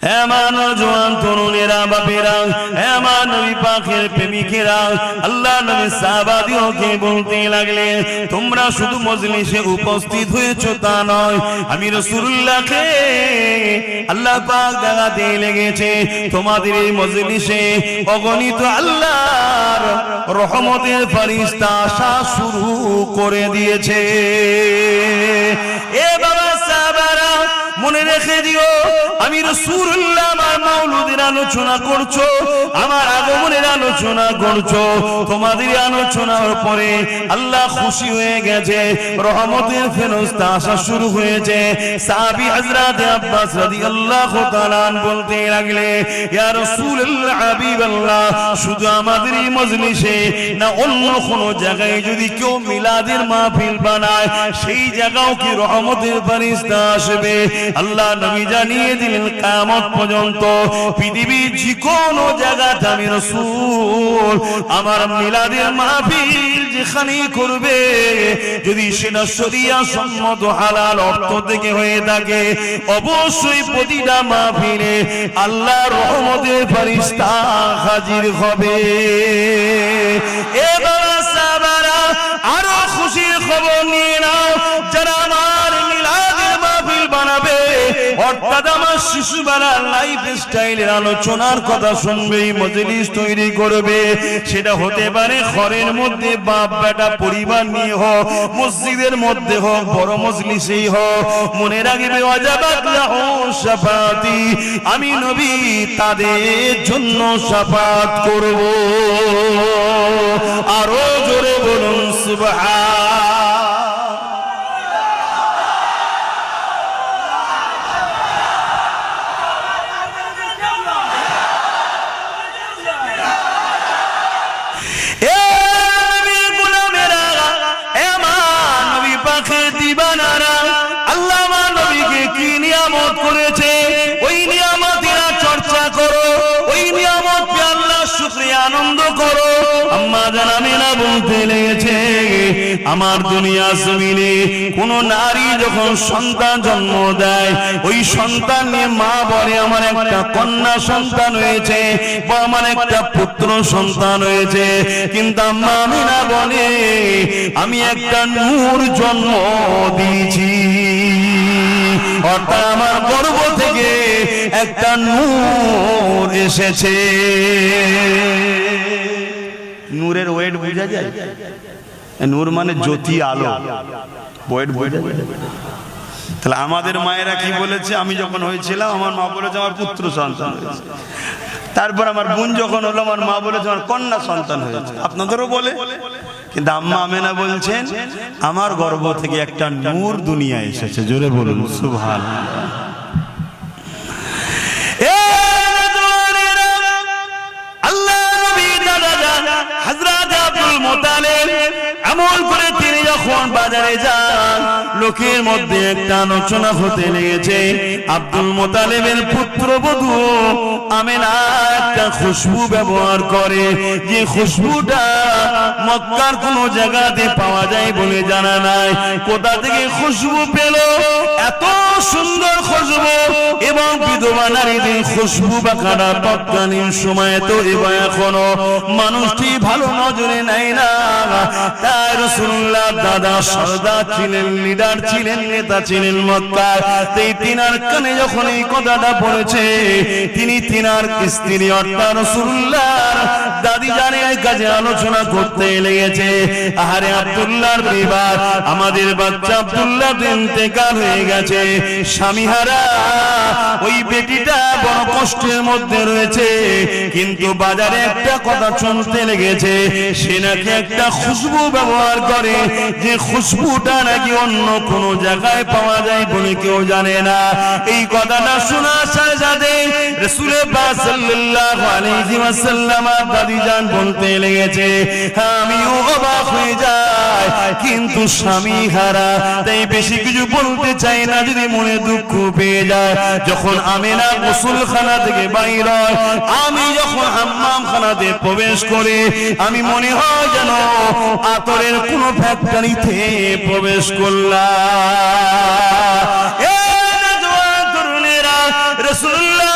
এমন জওয়ান তরুণেরা বাপেরা, এমন নবী পাকের প্রেমিকেরা আল্লাহ নবী সাহাবাদিওকে বলতে লাগলেন, তোমরা শুধু মজলিসে উপস্থিত হয়েছো তা নয়, আমি রাসূলুল্লাহকে আল্লাহ পাক দেখাতে লেগেছে তোমাদের এই মজলিসে অগণিত আল্লাহর রহমতের ফেরেশতা আসা শুরু করে দিয়েছে। এ বাবা সাহাবারা, মনে রেখে দিও, আমি রাসূলুল্লাহ আমার মাওলুদের আলোচনা করছো, আমার আগমনের আলোচনা করছো, তোমাদের আলোচনার পরে আল্লাহ খুশি হয়ে গেছে, রহমতের ফেরেশতা আসা শুরু হয়েছে। সাহাবী হযরত আব্বাস রাদিয়াল্লাহু তাআলা আনহু বলতে লাগলেন, ইয়া রাসূলুল্লাহ হাবিবাল্লাহ, শুধু আমাদের এই মজলিসে না অন্য কোন জায়গায় যদি কেউ মিলাদের মাহফিল বানায়, সেই জায়গাও কি রহমতের ফেরেশতা আসবে? আল্লাহ নবী জানিয়ে দিলেন, কিয়ামত পর্যন্ত পৃথিবীর যে কোনো জায়গাতে আমি রাসূল আমার মিলাদের মাহফিল যেখানে করবে, যদি সেটা শরিয়া সম্মত হালাল অর্থ থেকে হয়ে থাকে, অবশ্যই প্রতিটা মাহফিলে আল্লাহর রহমতের ফেরেশতা হাজির হবে। এ বাবা সাহাবারা, আরো খুশির খবর নিয়ে নাও, যারা আমার মিলাদের মাহফিল বানাবে, অর্থাৎ আমার শিশুবেলার লাইফ স্টাইলের আলোচনার কথা শুনবে, মজলিস তৈরি করবে, সেটা হতে পারে ঘরের মধ্যে বাপ বেটা পরিবার নিয়ে হোক, মসজিদের মধ্যে হোক, বড় মজলিসেই হোক, মনে রাখবে ওয়াজাবাত লাহু শাফাআতি, আমি নবী তাদের জন্য শাফাআত করব। আরো জোরে বলুন সুবহান। আল্লাহ নবীকে কি নিয়ামত করেছে, ওই নিয়ামতের চর্চা করো, ওই নিয়ামত পে আল্লাহ শুকরিয়া আনন্দ করো। আম্মা জান আমিনা বলতে লেগেছে, আমার দুনিয়া জমিনে কোন নারী যখন সন্তান জন্ম দেয়, ওই সন্তান নিয়ে মা বলে আমার একটা কন্যা সন্তান হয়েছে বা আমার একটা পুত্র সন্তান হয়েছে, কিন্তু আম্মা আমিনা বলে আমি একটা নূর জন্ম দিয়েছি, অর্থাৎ আমার গর্ভ থেকে একটা নূর এসেছে। নূরের ওয়েট বোঝা যায়? নূর মানে জ্যোতি, আলো, ওয়েট বোঝা যায়? তাহলে আমাদের মায়েরা কি বলেছে, আমি যখন হয়েছিলাম আমার মা বলেছে আমার পুত্র সন্তান হয়েছে, তারপর আমার বোন যখন হলো আমার মা বলেছে আমার কন্যা সন্তান হয়েছে, আপনাদেরও বলে। কিন্তু আম্মা আমেনা বলছেন আমার গর্ভ থেকে একটা নূর দুনিয়া এসেছে। জোরে বলুন সুবহানাল্লাহ। আল্লাহ নবী দাদা হযরত আব্দুল মুত্তালিব আমল করে তিনি যখন বাজারে যান, লোকের মধ্যে একটা আলোচনা হতে লেগেছে, আব্দুল মুত্তালিবের পুত্রবধূ আমেনা একটা খুশবু ব্যবহার করে, যে খুশবুটা মক্কার কোন জায়গাতে পাওয়া যায় বলে জানা নাই। কোথা থেকে খুশবু পেল? এত সুন্দর খুশবু, এবং বিধবা নারীদের খুশবু বাঁকাটা তৎকালীন সময়ে তো এবং এখনো মানুষটি ভালো নজরে নেয় না। তাই রাসূলুল্লাহ দাদা সরদার ছিলেন, লিডার ছিলেন, নেতা ছিলেন মক্কার। এই তিনার কানে যখন এই কথাটা পড়েছে, তিনি তিনার স্ত্রী অর্থাৎ রাসূলুল্লাহর দাদি জানের কাছে আলোচনা করতে লেগেছে, আহারে আব্দুল্লাহর বিবাহ, আমাদের বাচ্চা আব্দুল্লাহ ইন্তেকাল হয়ে গেছে, স্বামীহারা ওই বেটিটা বড় কষ্টের মধ্যে রয়েছে, কিন্তু বাজারে একটা কথা শুনতে লেগেছে, সে নাকি একটা খুশবু ব্যবহার করে, যে খুশবুটা নাকি অন্য কোন জায়গায় পাওয়া যায় বলে কেউ জানে না। এই কথাটা শোনার সাথে সাথে রাসূল পাক সাল্লাল্লাহু আলাইহি ওয়াসাল্লাম দাদি জান বলতে লেগেছে, আমিও অবাক হয়ে যাই, কিন্তু স্বামী হারা, তাই বেশি কিছু বলতে চাই না, যদি মনে দুঃখ পেয়ে যায়। যখন আমেনা গোসলখানা থেকে বাইর হয়, আমি যখন হাম্মামখানাতে প্রবেশ করি, আমি মনে হয় যেন আতরের কোন ফ্যাক্টরিতে প্রবেশ করলাম। রাসূলুল্লাহ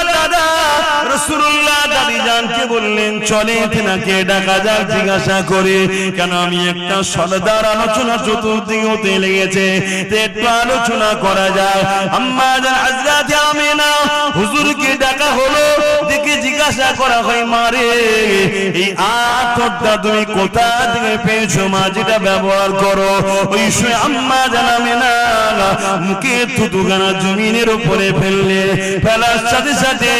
রাসূলুল্লাহ দাদিজানকে বললেন চলে তেনাকে ডাকা যাক জিজ্ঞাসা করে, কেন আমি একটা সরদার আলোচনা চতুর্দিকে হতে লেগেছে, একটু আলোচনা করা যায়। আম্মা জান হযরত আমিনা হুজুরকে ডাকা হলো, দেখে জিজ্ঞাসা করা হয় মারে এই আতরটা তুমি কোথা থেকে পেয়েছো মা, যেটা ব্যবহার করো। ওই সময় আম্মা জান আমিনা মুখে থুতুখানা জমিনের উপরে ফেললে, ফেলার সাথে সাথে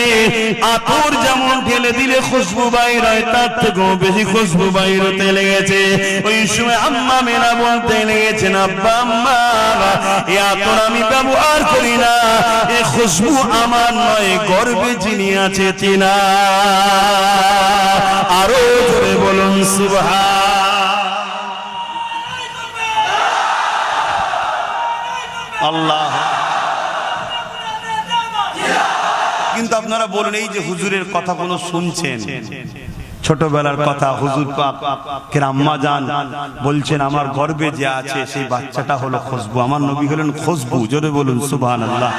আতর যেমন ঢেলে দিলে খুশবু বাইর হয়, তার থেকেও বেশি খুশবু বাইর হতে লেগেছে। ওই সময় আম্মা মেনা বলতে লেগেছেন, আব্বা আম্মা এই আতর আমি ব্যবহার করি না, এই খুশবু আমার নয়, গর্বে যিনি আছে তিনা। আরো জোরে বলুন সুবহান। আল্লাহ। কিন্তু আপনারা বলুন, এই যে হুজুরের কথা কোনো শুনছেন, ছোটবেলার কথা, হুজুর পাক কেন আম্মা জান বলছেন আমার গর্বে যে আছে সেই বাচ্চাটা হলো খুশবু, আমার নবী হলেন খুশবু। জোরে বলুন সুবহানাল্লাহ।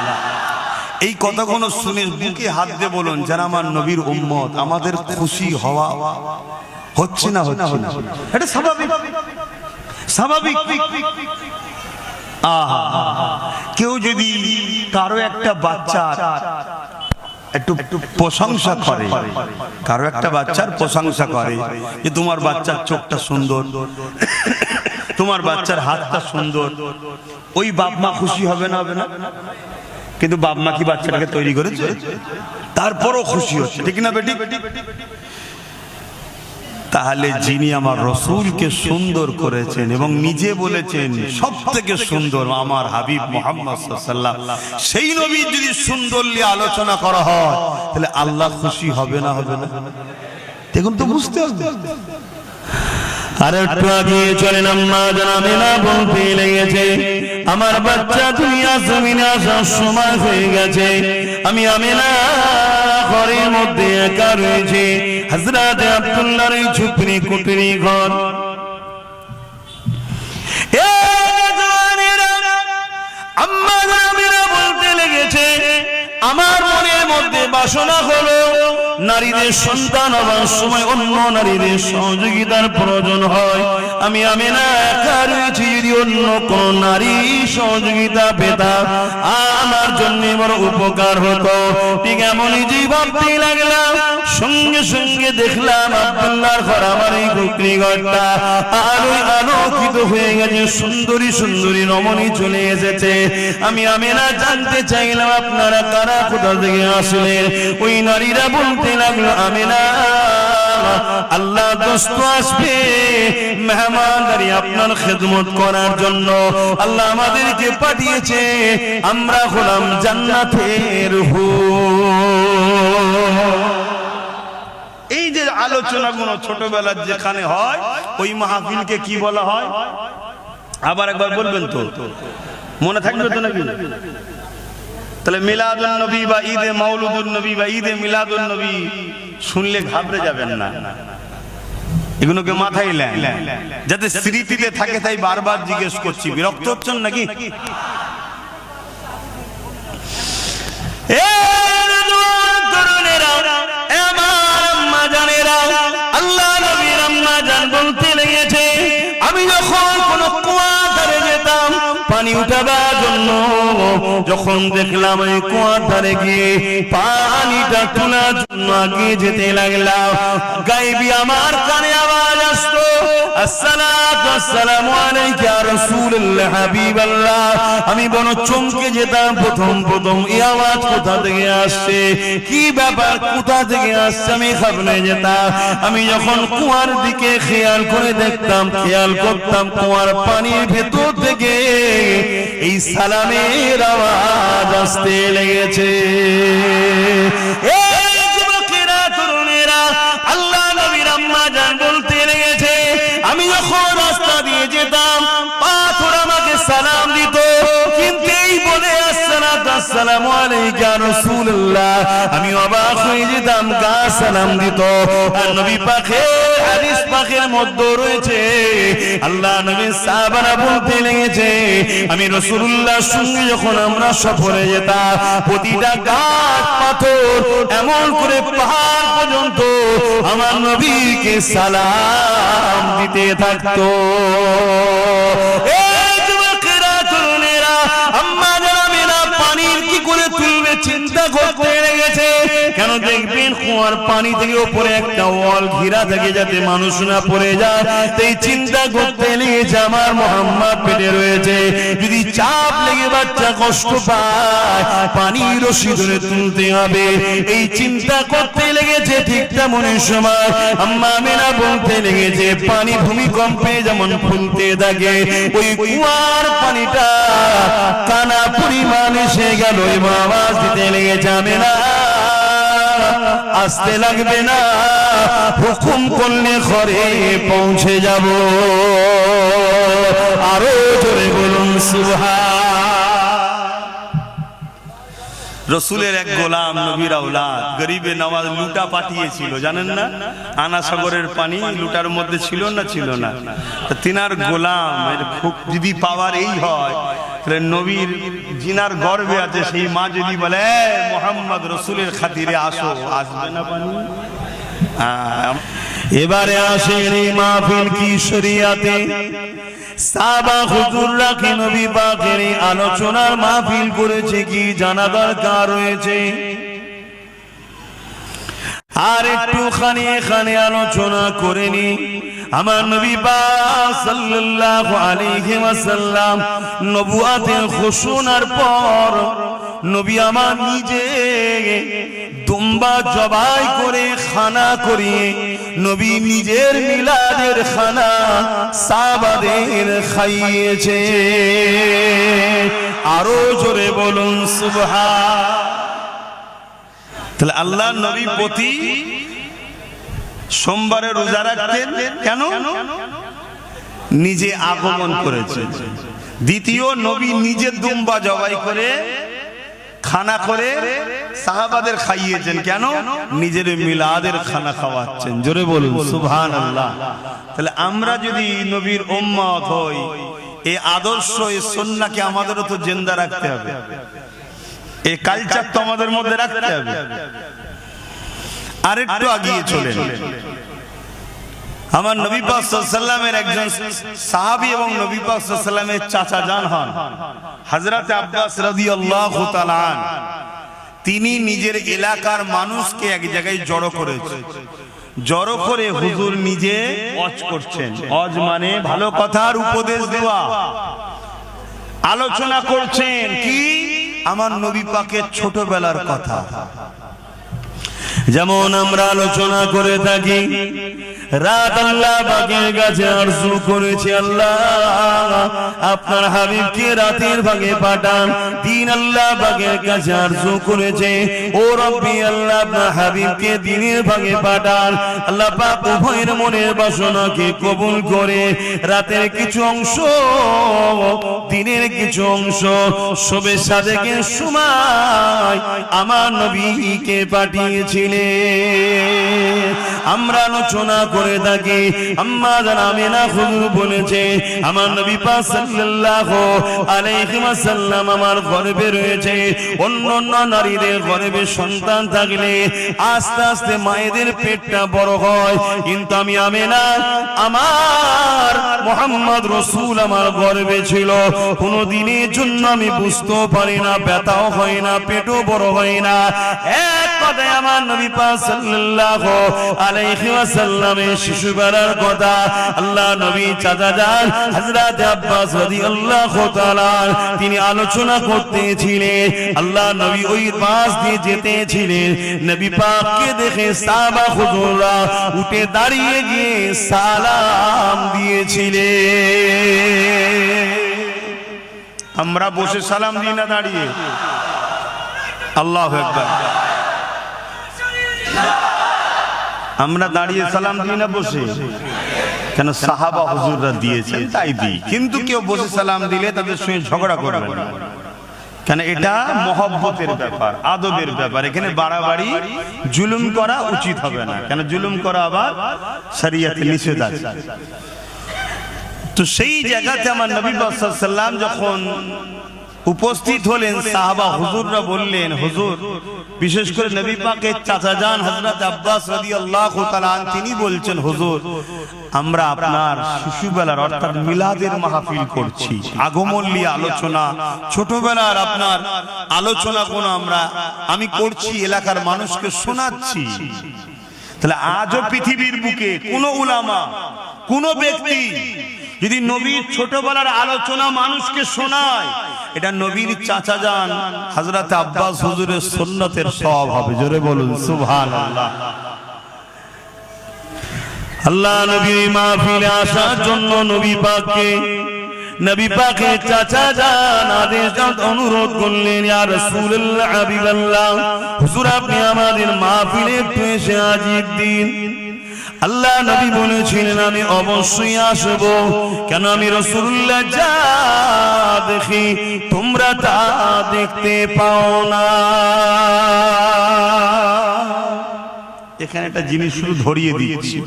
এই কথাগুলো শুনে বুকে হাত দিয়ে বলুন, যারা আমার নবীর উম্মত, আমাদের খুশি হওয়া হচ্ছে না? হচ্ছে না? এটা স্বাভাবিক, স্বাভাবিক। কেউ যদি কারো একটা বাচ্চার একটু প্রশংসা করে, কারো একটা বাচ্চার প্রশংসা করে যে তোমার বাচ্চার চোখটা সুন্দর, তোমার বাচ্চার হাতটা সুন্দর, ওই বাপ মা খুশি হবে না? হবে না? কিন্তু বাপ মা কি বাচ্চাটাকে তৈরি করেছে? তারপরও খুশি হচ্ছে, ঠিক না বেটি? তাহলে যিনি আমার রসূলকে সুন্দর করেছেন এবং নিজে বলেছেন সবথেকে সুন্দর আমার হাবিব মুহাম্মদ সাল্লাল্লাহু আলাইহি ওয়াসাল্লাম, সেই নবীর যদি সুন্দর নিয়ে আলোচনা করা হয় তাহলে আল্লাহ খুশি হবে না? হবে না? দেখুন তো, বুঝতে হবে। আর একটু আগে চলেন আম্মা জান আমিনা বলতে লেগেছে, আমার বাচ্চা দুনিয়া জমিনে আসার সময় হয়ে গেছে, আমি আমিনা ঘরের মধ্যে একা রয়েছে, হযরত আব্দুল্লাহর এই ঝুপড়ি কুটরি ঘর। আম্মা জান আমিনা বলতে লেগেছে, আমার মনের মধ্যে বাসনা হলো নারীদের সন্তান হবার সময় অন্য নারীদের সহযোগিতার প্রয়োজন হয়, আমি আমিনা একা রয়েছি, যদি অন্য কোন নারী সহযোগিতা পেতাম আমার জন্য বড় উপকার হতো। ঠিক এমনই যে ভাবতে লাগলাম, সঙ্গে সঙ্গে দেখলাম আব্দুল্লাহর ঘর, আমার এই কুকরি ঘরটা আলোয় আলোকিত হয়ে গেছে, সুন্দরী সুন্দরী রমণী চলে এসেছে। আমি আমিনা জানতে চাইলাম আপনারা কারা, কোথা থেকে আসলেন? ওই নারীরা বলতে লাগলো, আমিনা আল্লাহ দোস্ত আসবে মেহমানদারি আপনার খেদমত করার জন্য, আল্লাহ আমাদেরকে পাঠিয়েছে, আমরা হলাম জান্নাতের হুর। এই যে আলোচনাগুলো ছোটবেলার যেখানে হয়, ওই মাহফিলকে কি বলা হয়? আবার একবার বলবেন তো, মনে থাকবে তো নাকি? তাহলে মিলাদুন নবী বা ঈদে মাউলুদুন নবী বা ঈদে মিলাদুন নবী শুনলে ঘাবড়ে যাবেন না, এগুলোকে মাথায় নেন যাতে স্মৃতিতে থাকে, তাই বারবার জিজ্ঞেস করছি। বিরক্ত হচ্ছেন নাকি? আল্লাহ নবীর আম্মা জান বলতে লেগেছে, আমি যখন কোন কুয়া ধারে যেতাম পানি উঠাবার জন্য, যখন দেখলাম এই কুয়ার ধারে গিয়ে পানিটা তোলার জন্য আগে যেতে লাগলাম, গায়েবী আমার কানে আওয়াজ আসতো, আসসালাতু আসসালামু আলাইকা ইয়া রাসূলুল্লাহ হাবিবাল্লাহ। আমি বড় চমকে যেতাম, প্রথম প্রথম এই আওয়াজ কোথা থেকে আসছে, কি ব্যাপার, কোথা থেকে আসছে, আমি ঘাবড়ে যেতাম। আমি যখন কুয়ার দিকে খেয়াল করে দেখতাম, খেয়াল করতাম কুয়ার পানির ভেতর থেকে এই সালামের আওয়াজ আসতে লেগেছে। এই যুবকেরা, তরুণেরা, আল্লাহ নবীর আম্মা জান বলতে লেগেছে, আমি যখন রাস্তা দিয়ে যেতাম পাথর আমাকে সালাম দিত, কিন্তু এই বলে আসসালামু আলাইকা ইয়া রাসূলুল্লাহ আমি অবাক হয়ে যেতাম, গা সালাম দিত। আর নবী পাকের হাদিস পাকের মধ্যে রয়েছে, আল্লাহ নবী সাহাবারা বলতে লেগেছে, আমি রাসূলুল্লাহর সঙ্গে যখন আমরা সফরে যেতাম, প্রতিটা গাছ পাথর এমন করে পাহাড় পর্যন্ত আমার নবীকে সালাম দিতে থাকতো। এই যুবকেরা তরুণেরা আম্মা জানেরা পানির কি করে তুলবে চিন্তা করতে লেগেছে। কেন দেখবেন কুয়ার পানি থেকে উপরে একটা ওয়াল ঘিরা থাকে যাতে মানুষ না পড়ে যায়, তাই চিন্তা করতে লেগেছে আমার মোহাম্মদ পেটে রয়েছে, যদি চাপ লেগে বাচ্চা কষ্ট পায় পানি রশি ধরে তুলতে হবে, এই চিন্তা করতে লেগেছে। ঠিক তেমনই সময় আম্মা আমেনা বলতে লেগেছে পানি ভূমিকম্পে যেমন ফুলতে থাকে ওই কুয়ার পানিটা কানা পরিমাণ এসে গেল এবং আওয়াজ দিতে লেগেছে আমেনা আসতে লাগবে না, হুকুম করলে ঘরে পৌঁছে যাব। আরো জোরে বলুন সুবহান। রসুলের এক গোলাম নবীর আওলাদ গরিবে নওয়াজ লুটা পাঠিয়েছিল, জানেন না? আনা সাগরের পানি লুটার মধ্যে ছিল না ছিল না, তিনার গোলাম খুব যদি পাওয়ার এই হয় তাহলে নবীর জিনার গর্বে আছে সেই মা যদি বলে মোহাম্মদ রসুলের খাতিরে আসো, আসবে না পানি? এবারে আসেন এই মাহফিল কি শরিয়াতে সাহাবা হুজুররা কি নবী পাকের আলোচনার মাহফিল করেছে কি জানা দরকার রয়েছে। আর একটুখানি এখানে আলোচনা করে নি আমার নবী পাক সাল্লাল্লাহু আলাইহি ওয়াসাল্লাম নবুয়াতের ঘোষণার পর নবী আমার নিজে দুম্বা জবাই করে খানা করিয়ে নবী নিজের মিলাদের খানা সাহাবাদের খাইয়েছে। আরো জোরে বলুন সুবহান। তাহলে আল্লাহ নবী প্রতি সোমবারে রোজা রাখতেন কেন? নিজে আগমন করেছে। দ্বিতীয়, নবী নিজে দুম্বা জবাই করে খানা করে সাহাবাদের খাইয়েছেন কেন? নিজের মিলাদের খানা খাওয়াচ্ছেন। জোরে বলুন সুবহানাল্লাহ। তাহলে আমরা যদি নবীর উম্মত হই এই আদর্শ এই সুন্নাহকে আমাদেরও তো জিন্দা রাখতে হবে, এই কালচার তো আমাদের মধ্যে রাখতে হবে। আরেকটু এগিয়ে চলেন আমার নবী পাক সাল্লাল্লাহু আলাইহি ওয়াসাল্লামের একজন সাহাবী এবং নবী পাক সাল্লাল্লাহু আলাইহি ওয়াসাল্লামের চাচা জান হন হযরত আব্বাস রাদিয়াল্লাহু তাআলা আন। তিনি নিজের এলাকার মানুষকে এক জায়গায় জড়ো করেছেন, জড়ো করে হুজুর নিজে ওয়াজ করছেন। ওয়াজ মানে ভালো কথার উপদেশ দেওয়া, আলোচনা করছেন কি আমার নবী পাকের ছোটবেলার কথা। যেমন আমরা আলোচনা করে থাকি রাত আল্লাহ পাকের কাছে আরজু করেছে আল্লাহ আপনার হাবিবকে রাতের ভাগে পাঠান। দিন আল্লাহ পাকের কাছে আরজু করেছে ও রব্বি আল্লাহ আপনার হাবিবকে দিনের ভাগে পাঠান। আল্লাহ পাক উভয়ের মনের বাসনাকে কবুল করে রাতের কিছু অংশ দিনের কিছু অংশ শবে সাদেকের সময় আমার নবীকে পাঠিয়েছিলেন। আমরা আলোচনা করে থাকি আম্মা জান আমিনা হুজুর বলেছে আমার নবী পাক সাল্লাল্লাহু আলাইহি ওয়াসাল্লাম আমার গর্ভে রয়েছে। অন্যান্য নারীদের গর্ভে সন্তান থাকলে আস্তে আস্তে মায়েদের পেটটা বড় হয়, কিন্তু আমি আমিনা আমার মুহাম্মদ রাসূল আমার গর্ভে ছিল, কোনো দিনের জন্য আমি বুঝতেও পারি না, ব্যথাও হয় না, পেটও বড় হয় না। এক কথায় আমার নবী পাক সাল্লাল্লাহু আলাইহি ওয়াসাল্লামের শিশুবেলার কথা আল্লাহ নবী চাচা যান হযরত আব্বাস রাদিয়াল্লাহু তাআলা তিনি আলোচনা করতেছিলেন। আল্লাহ নবী ওই পাশ দিয়ে যেতেছিলেন, নবী পাককে দেখে সাহাবা হুজুররা উঠে দাঁড়িয়ে গিয়ে সালাম দিয়েছিলেন। আমরা বসে সালাম দিই না দাঁড়িয়ে? আল্লাহু আকবার। আমরা দাঁড়িয়ে সালাম দিই না বসে? কেন? সাহাবা হুজুররা দিয়েছেন তাই দিই। কিন্তু কেউ বসে সালাম দিলে তাদের সঙ্গে ঝগড়া করবে না, কেন এটা মহব্বতের ব্যাপার, আদবের ব্যাপার। এখানে বাড়াবাড়ি জুলুম করা উচিত হবে না, কেন জুলুম করা আবার শরীয়তে নিষেধ আছে। তো সেই জায়গাতে আমার নবী সাল্লাল্লাহু আলাইহি ওয়াসাল্লাম যখন উপস্থিত হলেন সাহাবা হুজুররা বললেন, হুজুর, বিশেষ করে নবী পাকের চাচা যান হযরত আব্বাস রাদিয়াল্লাহু তাআলা তিনি বলছেন, হুজুর, আমরা আপনার শিশুবেলার অর্থাৎ মিলাদের মাহফিল করছি, আগমন নিয়ে আলোচনা, ছোটবেলার আপনার আলোচনা কোন আমি করছি, এলাকার মানুষকে শোনাচ্ছি। তাহলে আজও পৃথিবীর বুকে কোন উলামা, কোন ব্যক্তি যদি নবীর ছোটবেলার আলোচনা মানুষকে শোনায়, এটা নবীর চাচা যান হযরত আব্বাস হুজুরের সুন্নতের সওয়াব হবে। জোরে বলুন সুবহানাল্লাহ। আল্লাহ নবীর মাহফিলে আসার জন্য নবী পাকের চাচা যান আদেশ অনুরোধ করলেন, ইয়া রাসূলুল্লাহ, হাবিবাল্লাহ, হুজুর আপনি আমাদের মাহফিলে একটু এসে হাজির দিন। আল্লাহ নবী বলেছিলেন, আমি অবশ্যই আসব, কেন আমি রাসূলুল্লাহ যা দেখি তোমরা তা দেখতে পাও না। এখানে একটা জিনিস শুধু ধরিয়ে দিচ্ছি,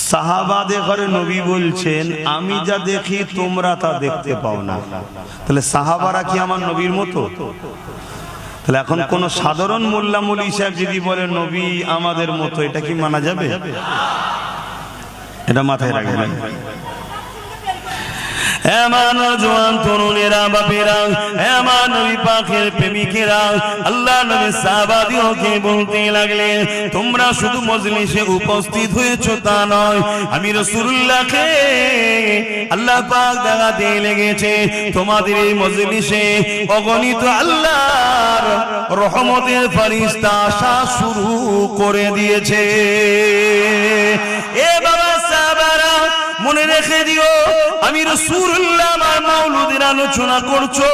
সাহাবাদের ঘরে নবী বলছেন, আমি যা দেখি তোমরা তা দেখতে পাও না। তাহলে সাহাবারা কি আমার নবীর মতো? তাহলে এখন কোন সাধারণ মোল্লা মৌলভী সাহেব যদি বলে নবী আমাদের মতো, এটা কি মানা যাবে? এটা মাথায় রাখবেন। জওয়ান তরুণেরা, বাপেরা, নবী পাকের প্রেমিকেরা, আল্লাহ নবী সাহাবাদিওকে বলতে লাগলেন, তোমরা শুধু মজলিসে উপস্থিত হয়েছো তা নয়, আমি রাসূলুল্লাহকে আল্লাহ পাক দেখাতে লেগেছে, তোমাদের এই মজলিসে অগণিত আল্লাহর রহমতের ফেরেশতা আসা শুরু করে দিয়েছে। এ বাবা সাহাবারা, মনে রেখে দিও, আমি রাসূলুল্লাহ আমার মাওলুদের আলোচনা করছো,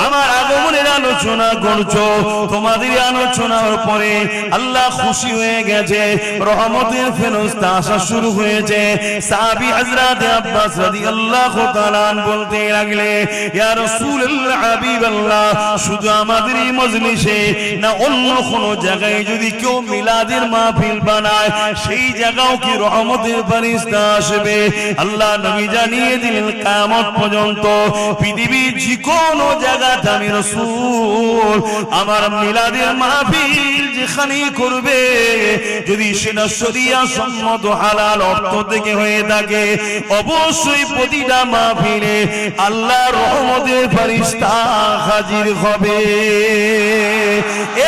আমার আগমনের আলোচনা করছো, তোমাদের আলোচনার পরে আল্লাহ খুশি হয়ে গেছে, রহমতের ফেরেশতা আসা শুরু হয়েছে। সাহাবী হযরত আব্বাস রাদিয়াল্লাহু তাআলা বলতে লাগলে, ইয়া রাসূলুল্লাহ, হাবিবাল্লাহ, শুধু আমাদের এই মজলিসে না অন্য কোন জায়গায় যদি কেউ মিলাদের মাহফিল বানায়, সেই জায়গাও কি রহমতের ফেরেশতা আসবে? আল্লাহ নবী জানিয়ে দিলেন, কিয়ামত পর্যন্ত পৃথিবীর যে কোনো জায়গাতে আমি রাসূল আমার মিলাদের মাহফিল যেখানে করবে, যদি সেটা শরিয়া সম্মত হালাল অর্থ থেকে হয়ে থাকে, অবশ্যই প্রতিটা মাহফিলে আল্লাহর রহমতের ফেরেশতা হাজির হবে।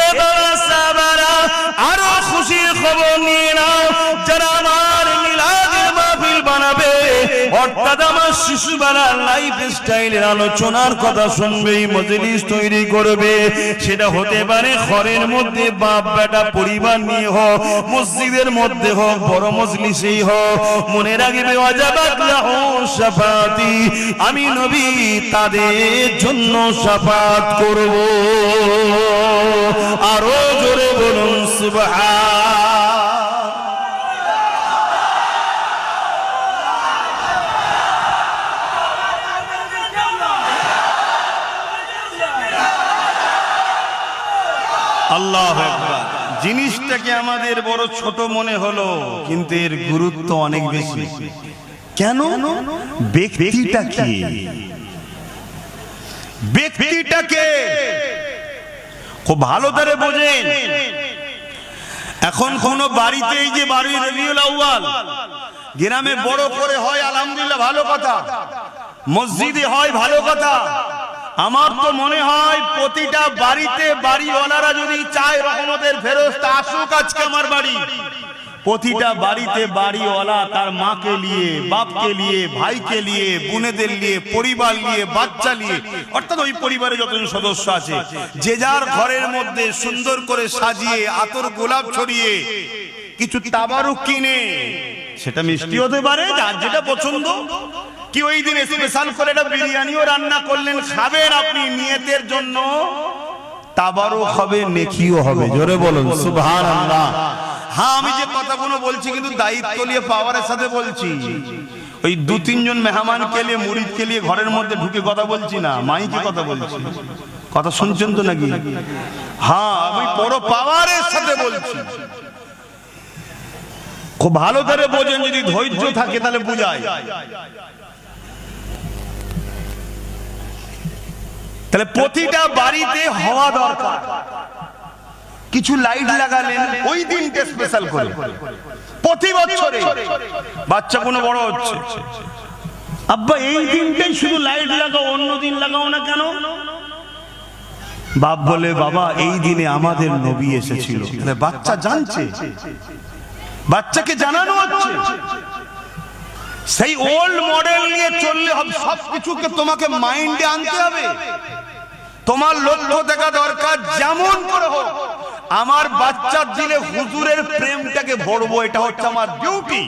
এবার সাহাবারা আরো খুশির খবর নিয়ে নাও, যারা আমার মিলাদের মাহফিল বানাবে, অর্থাৎ আমার শিশুবেলার লাইফ স্টাইলের আলোচনার কথা শুনবে, মজলিস তৈরি করবে, সেটা হতে পারে ঘরের মধ্যে বাপ বেটা পরিবার নিয়ে হোক, মসজিদের মধ্যে হোক, বড় মজলিসেই হোক, মনে রাখবে ওয়াজাবাত লাহু শাফাআতি, আমি নবী তাদের জন্য শাফাআত করব। আরো জোরে বলুন সুবহান। আল্লাহু আকবার। জিনিসটাকে আমাদের বড় ছোট মনে হলো, কিন্তু এর গুরুত্ব অনেক বেশি। কেন? ব্যক্তিটাকে খুব ভালো করে বোঝেন। এখন কোন বাড়িতে, এই যে বাড়ি রবিউল আউয়াল গ্রামে বড় করে হয়, আলহামদুলিল্লাহ, ভালো কথা, মসজিদে হয়, ভালো কথা। আমার তো মনে হয় প্রতিটা বাড়িতে বাড়িওয়ালারা যদি চায় রহমতের ফেরেশতা আসুক আজকে আমার বাড়ি, প্রতিটা বাড়িতে বাড়িওয়ালা তার মাকে নিয়ে, বাপকে নিয়ে, ভাইকে নিয়ে, বোনেদের নিয়ে, পরিবার নিয়ে, বাচ্চা নিয়ে, অর্থাৎ ওই পরিবারে যতজন সদস্য আছে, যে যার ঘরের মধ্যে সুন্দর করে সাজিয়ে আতর গোলাপ ছড়িয়ে কিছু তাবারুক কিনে, সেটা মিষ্টি হতে পারে, যার যেটা পছন্দ, কি ওই দিন স্পেশাল করে একটা বিরিয়ানিও রান্না করলেন, খাবেন আপনি নিয়তের জন্য, তাবারুক হবে, নেকিও হবে। জোরে বলুন সুবহানাল্লাহ। হ্যাঁ, আমি যে কথাগুলো বলছি কিন্তু দায়িত্ব নিয়ে পাওয়ারের সাথে বলছি। ওই দু তিনজন মেহমানকে নিয়ে, মুরিদকে নিয়ে ঘরের মধ্যে ঢুকে কথা বলছি না, মাইকে কথা বলছি। কথা শুনছেন তো নাকি? হ্যাঁ, আমি বড় পাওয়ারের সাথে বলছি। খুব ভালো করে বোঝেন, যদি ধৈর্য থাকে তাহলে বুঝায়। তাহলে প্রতিটা বাড়িতে হওয়া দরকার। কিছু লাইট লাগালেন ওই দিনটা স্পেশাল করে, প্রতি বছরে বাচ্চা কোনো বড় হচ্ছে, আব্বা এই দিনটাই শুধু লাইট লাগাও, অন্য দিন লাগাও না কেন? বাপ বলে বাবা এই দিনে আমাদের নবী এসেছিল। বাচ্চা জানছে, বাচ্চাকে জানানো হচ্ছে। সেই ওল্ড মডেল নিয়ে চললে হবে, সবকিছুকে তোমাকে মাইন্ডে আনতে হবে। তোমার লক্ষ্য দেখা দরকার যেমন করে হোক আমার বাচ্চার দিলে হুজুরের প্রেমটাকে ভরবো, এটা হচ্ছে আমার ডিউটি।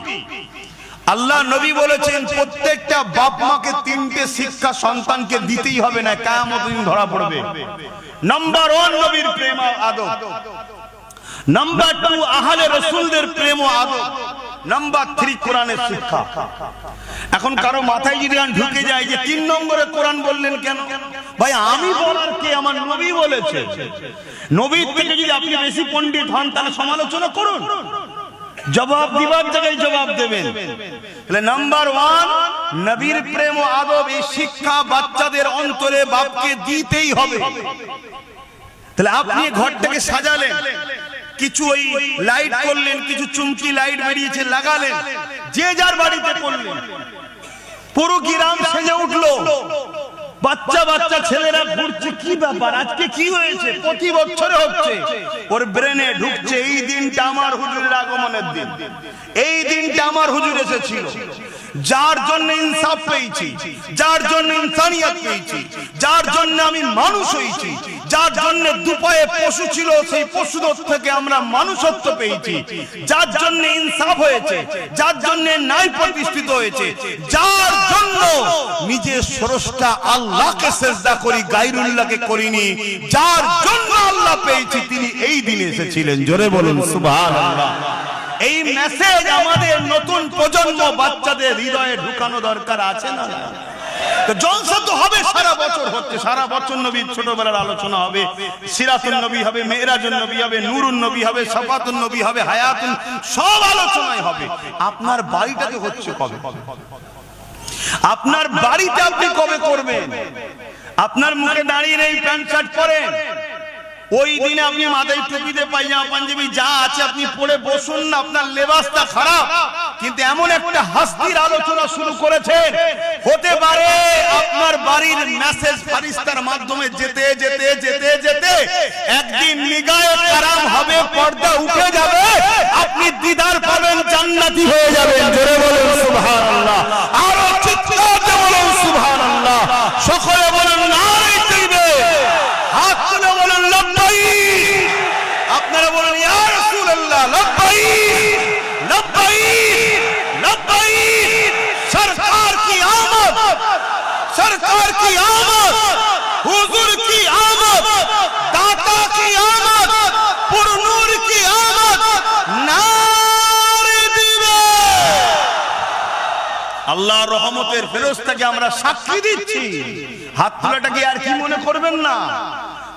আল্লাহ নবী বলেছেন প্রত্যেকটা বাপ মাকে তিনটে শিক্ষা সন্তানকে দিতেই হবে, না কিয়ামত দিন ধরা পড়বে। নাম্বার 1 নবীর প্রেম ও আদব, নাম্বার 2 আহলে রাসূলদের প্রেম ও আদব, নাম্বার 3 কোরআনের শিক্ষা। এখন কারো মাথায় যদি ঢুকে যায় যে 3 নম্বরে কোরআন বললেন কেন? ভাই আমি বলার কে? আমার নবী বলেছে। নবীর থেকে যদি আপনি বেশি পণ্ডিত হন তাহলে সমালোচনা করুন, জবাব দিবার জায়গায় জবাব দেবেন। তাহলে নাম্বার 1 নবীর প্রেম ও আদব, এই শিক্ষা বাচ্চাদের অন্তরে বাপকে দিতেই হবে। তাহলে আপনি ঘরটাকে সাজালেন, কিছু ওই লাইট করলেন, কিছু চুমকি লাইট বেরিয়েছে লাগালেন, যে যার বাড়িতে করলেন, পুরো গ্রাম সেজে উঠলো, বাচ্চা বাচ্চা ছেলেরা ঘুরছে, কি ব্যাপার আজকে কি হয়েছে? প্রতি বছরে হচ্ছে, ওর ব্রেনে ঢুকছে এই দিনটা আমার হুজুরের আগমনের দিন, এই দিনটা আমার হুজুর এসেছিল, যার জন্য ইনসাফ পেয়েছি, যার জন্য ইনসানিয়ত পেয়েছি, যার জন্য আমি মানুষ হয়েছি, যার জন্য দুপায়ে পশু ছিল সেই পশুদের থেকে আমরা মানুষত্ব পেয়েছি, যার জন্য ইনসাফ হয়েছে, যার জন্য ন্যায় প্রতিষ্ঠিত হয়েছে, যার জন্য নিজের স্রষ্টা আল্লাহকে সিজদা করি, গায়রুল্লাহকে করিনি, যার জন্য আল্লাহ পেয়েছি, তিনি এই দিনে এসেছিলেন। জোরে বলুন সুবহানাল্লাহ। এই মেসেজ আমাদের নতুন প্রজন্ম বাচ্চাদের হৃদয়ে ঢুকানো দরকার আছে না? তো জলসা তো হবে, সারা বছর হচ্ছে, সারা বছর নবীর ছোটবেলার আলোচনা হবে, সিরাতুন নবী হবে, মেরাজুন নবী হবে, নূরুন নবী হবে, সাফাতুন নবী হবে, হায়াতুন, সব আলোচনায় হবে। আপনার বাড়িটাতে হচ্ছে কবে? আপনার বাড়িতে আপনি কবে করবেন? আপনার মুখে দাঁড়িয়ে নেই প্যান্ট শার্ট পরেন, ওই দিনে আপনি মাথায় টুপিতে পায়জামা পাঞ্জাবি যা আছে আপনি পরে বসুন না, আপনার লেবাসটা খারাপ। কিন্তু এমন একটা হাস্তির আলোচনা শুরু করেছেন, হতে পারে আপনার বাড়ির মেসেজ ফারিস্তার মাধ্যমে যেতে যেতে যেতে যেতে একদিন নিগায়ে কারাম হবে, পর্দা উঠে যাবে, আপনি দিদার পাবেন, জান্নাতি হয়ে যাবেন। জোরে বলুন সুবহানাল্লাহ, আরো চিৎকার দিয়ে বলুন সুবহানাল্লাহ, সকলে বলুন নারে তাকবীর, হাত তুলে বলুন লব্বাইক, আপনারা বলুন ইয়া রাসূলুল্লাহ লব্বাইক লব্বাইক লব্বাইক। সরকার কি আমদ, সরকার কি আমদ, হুজুর কি আমদ, দাতা কি আমদ, পুরনূর কি আমদ, নারে দিবে। আল্লাহর রহমতের ফেরেশতাকে আমরা সাক্ষী দিচ্ছি। হাত তোলাটাকে আর কি মনে করবেন না,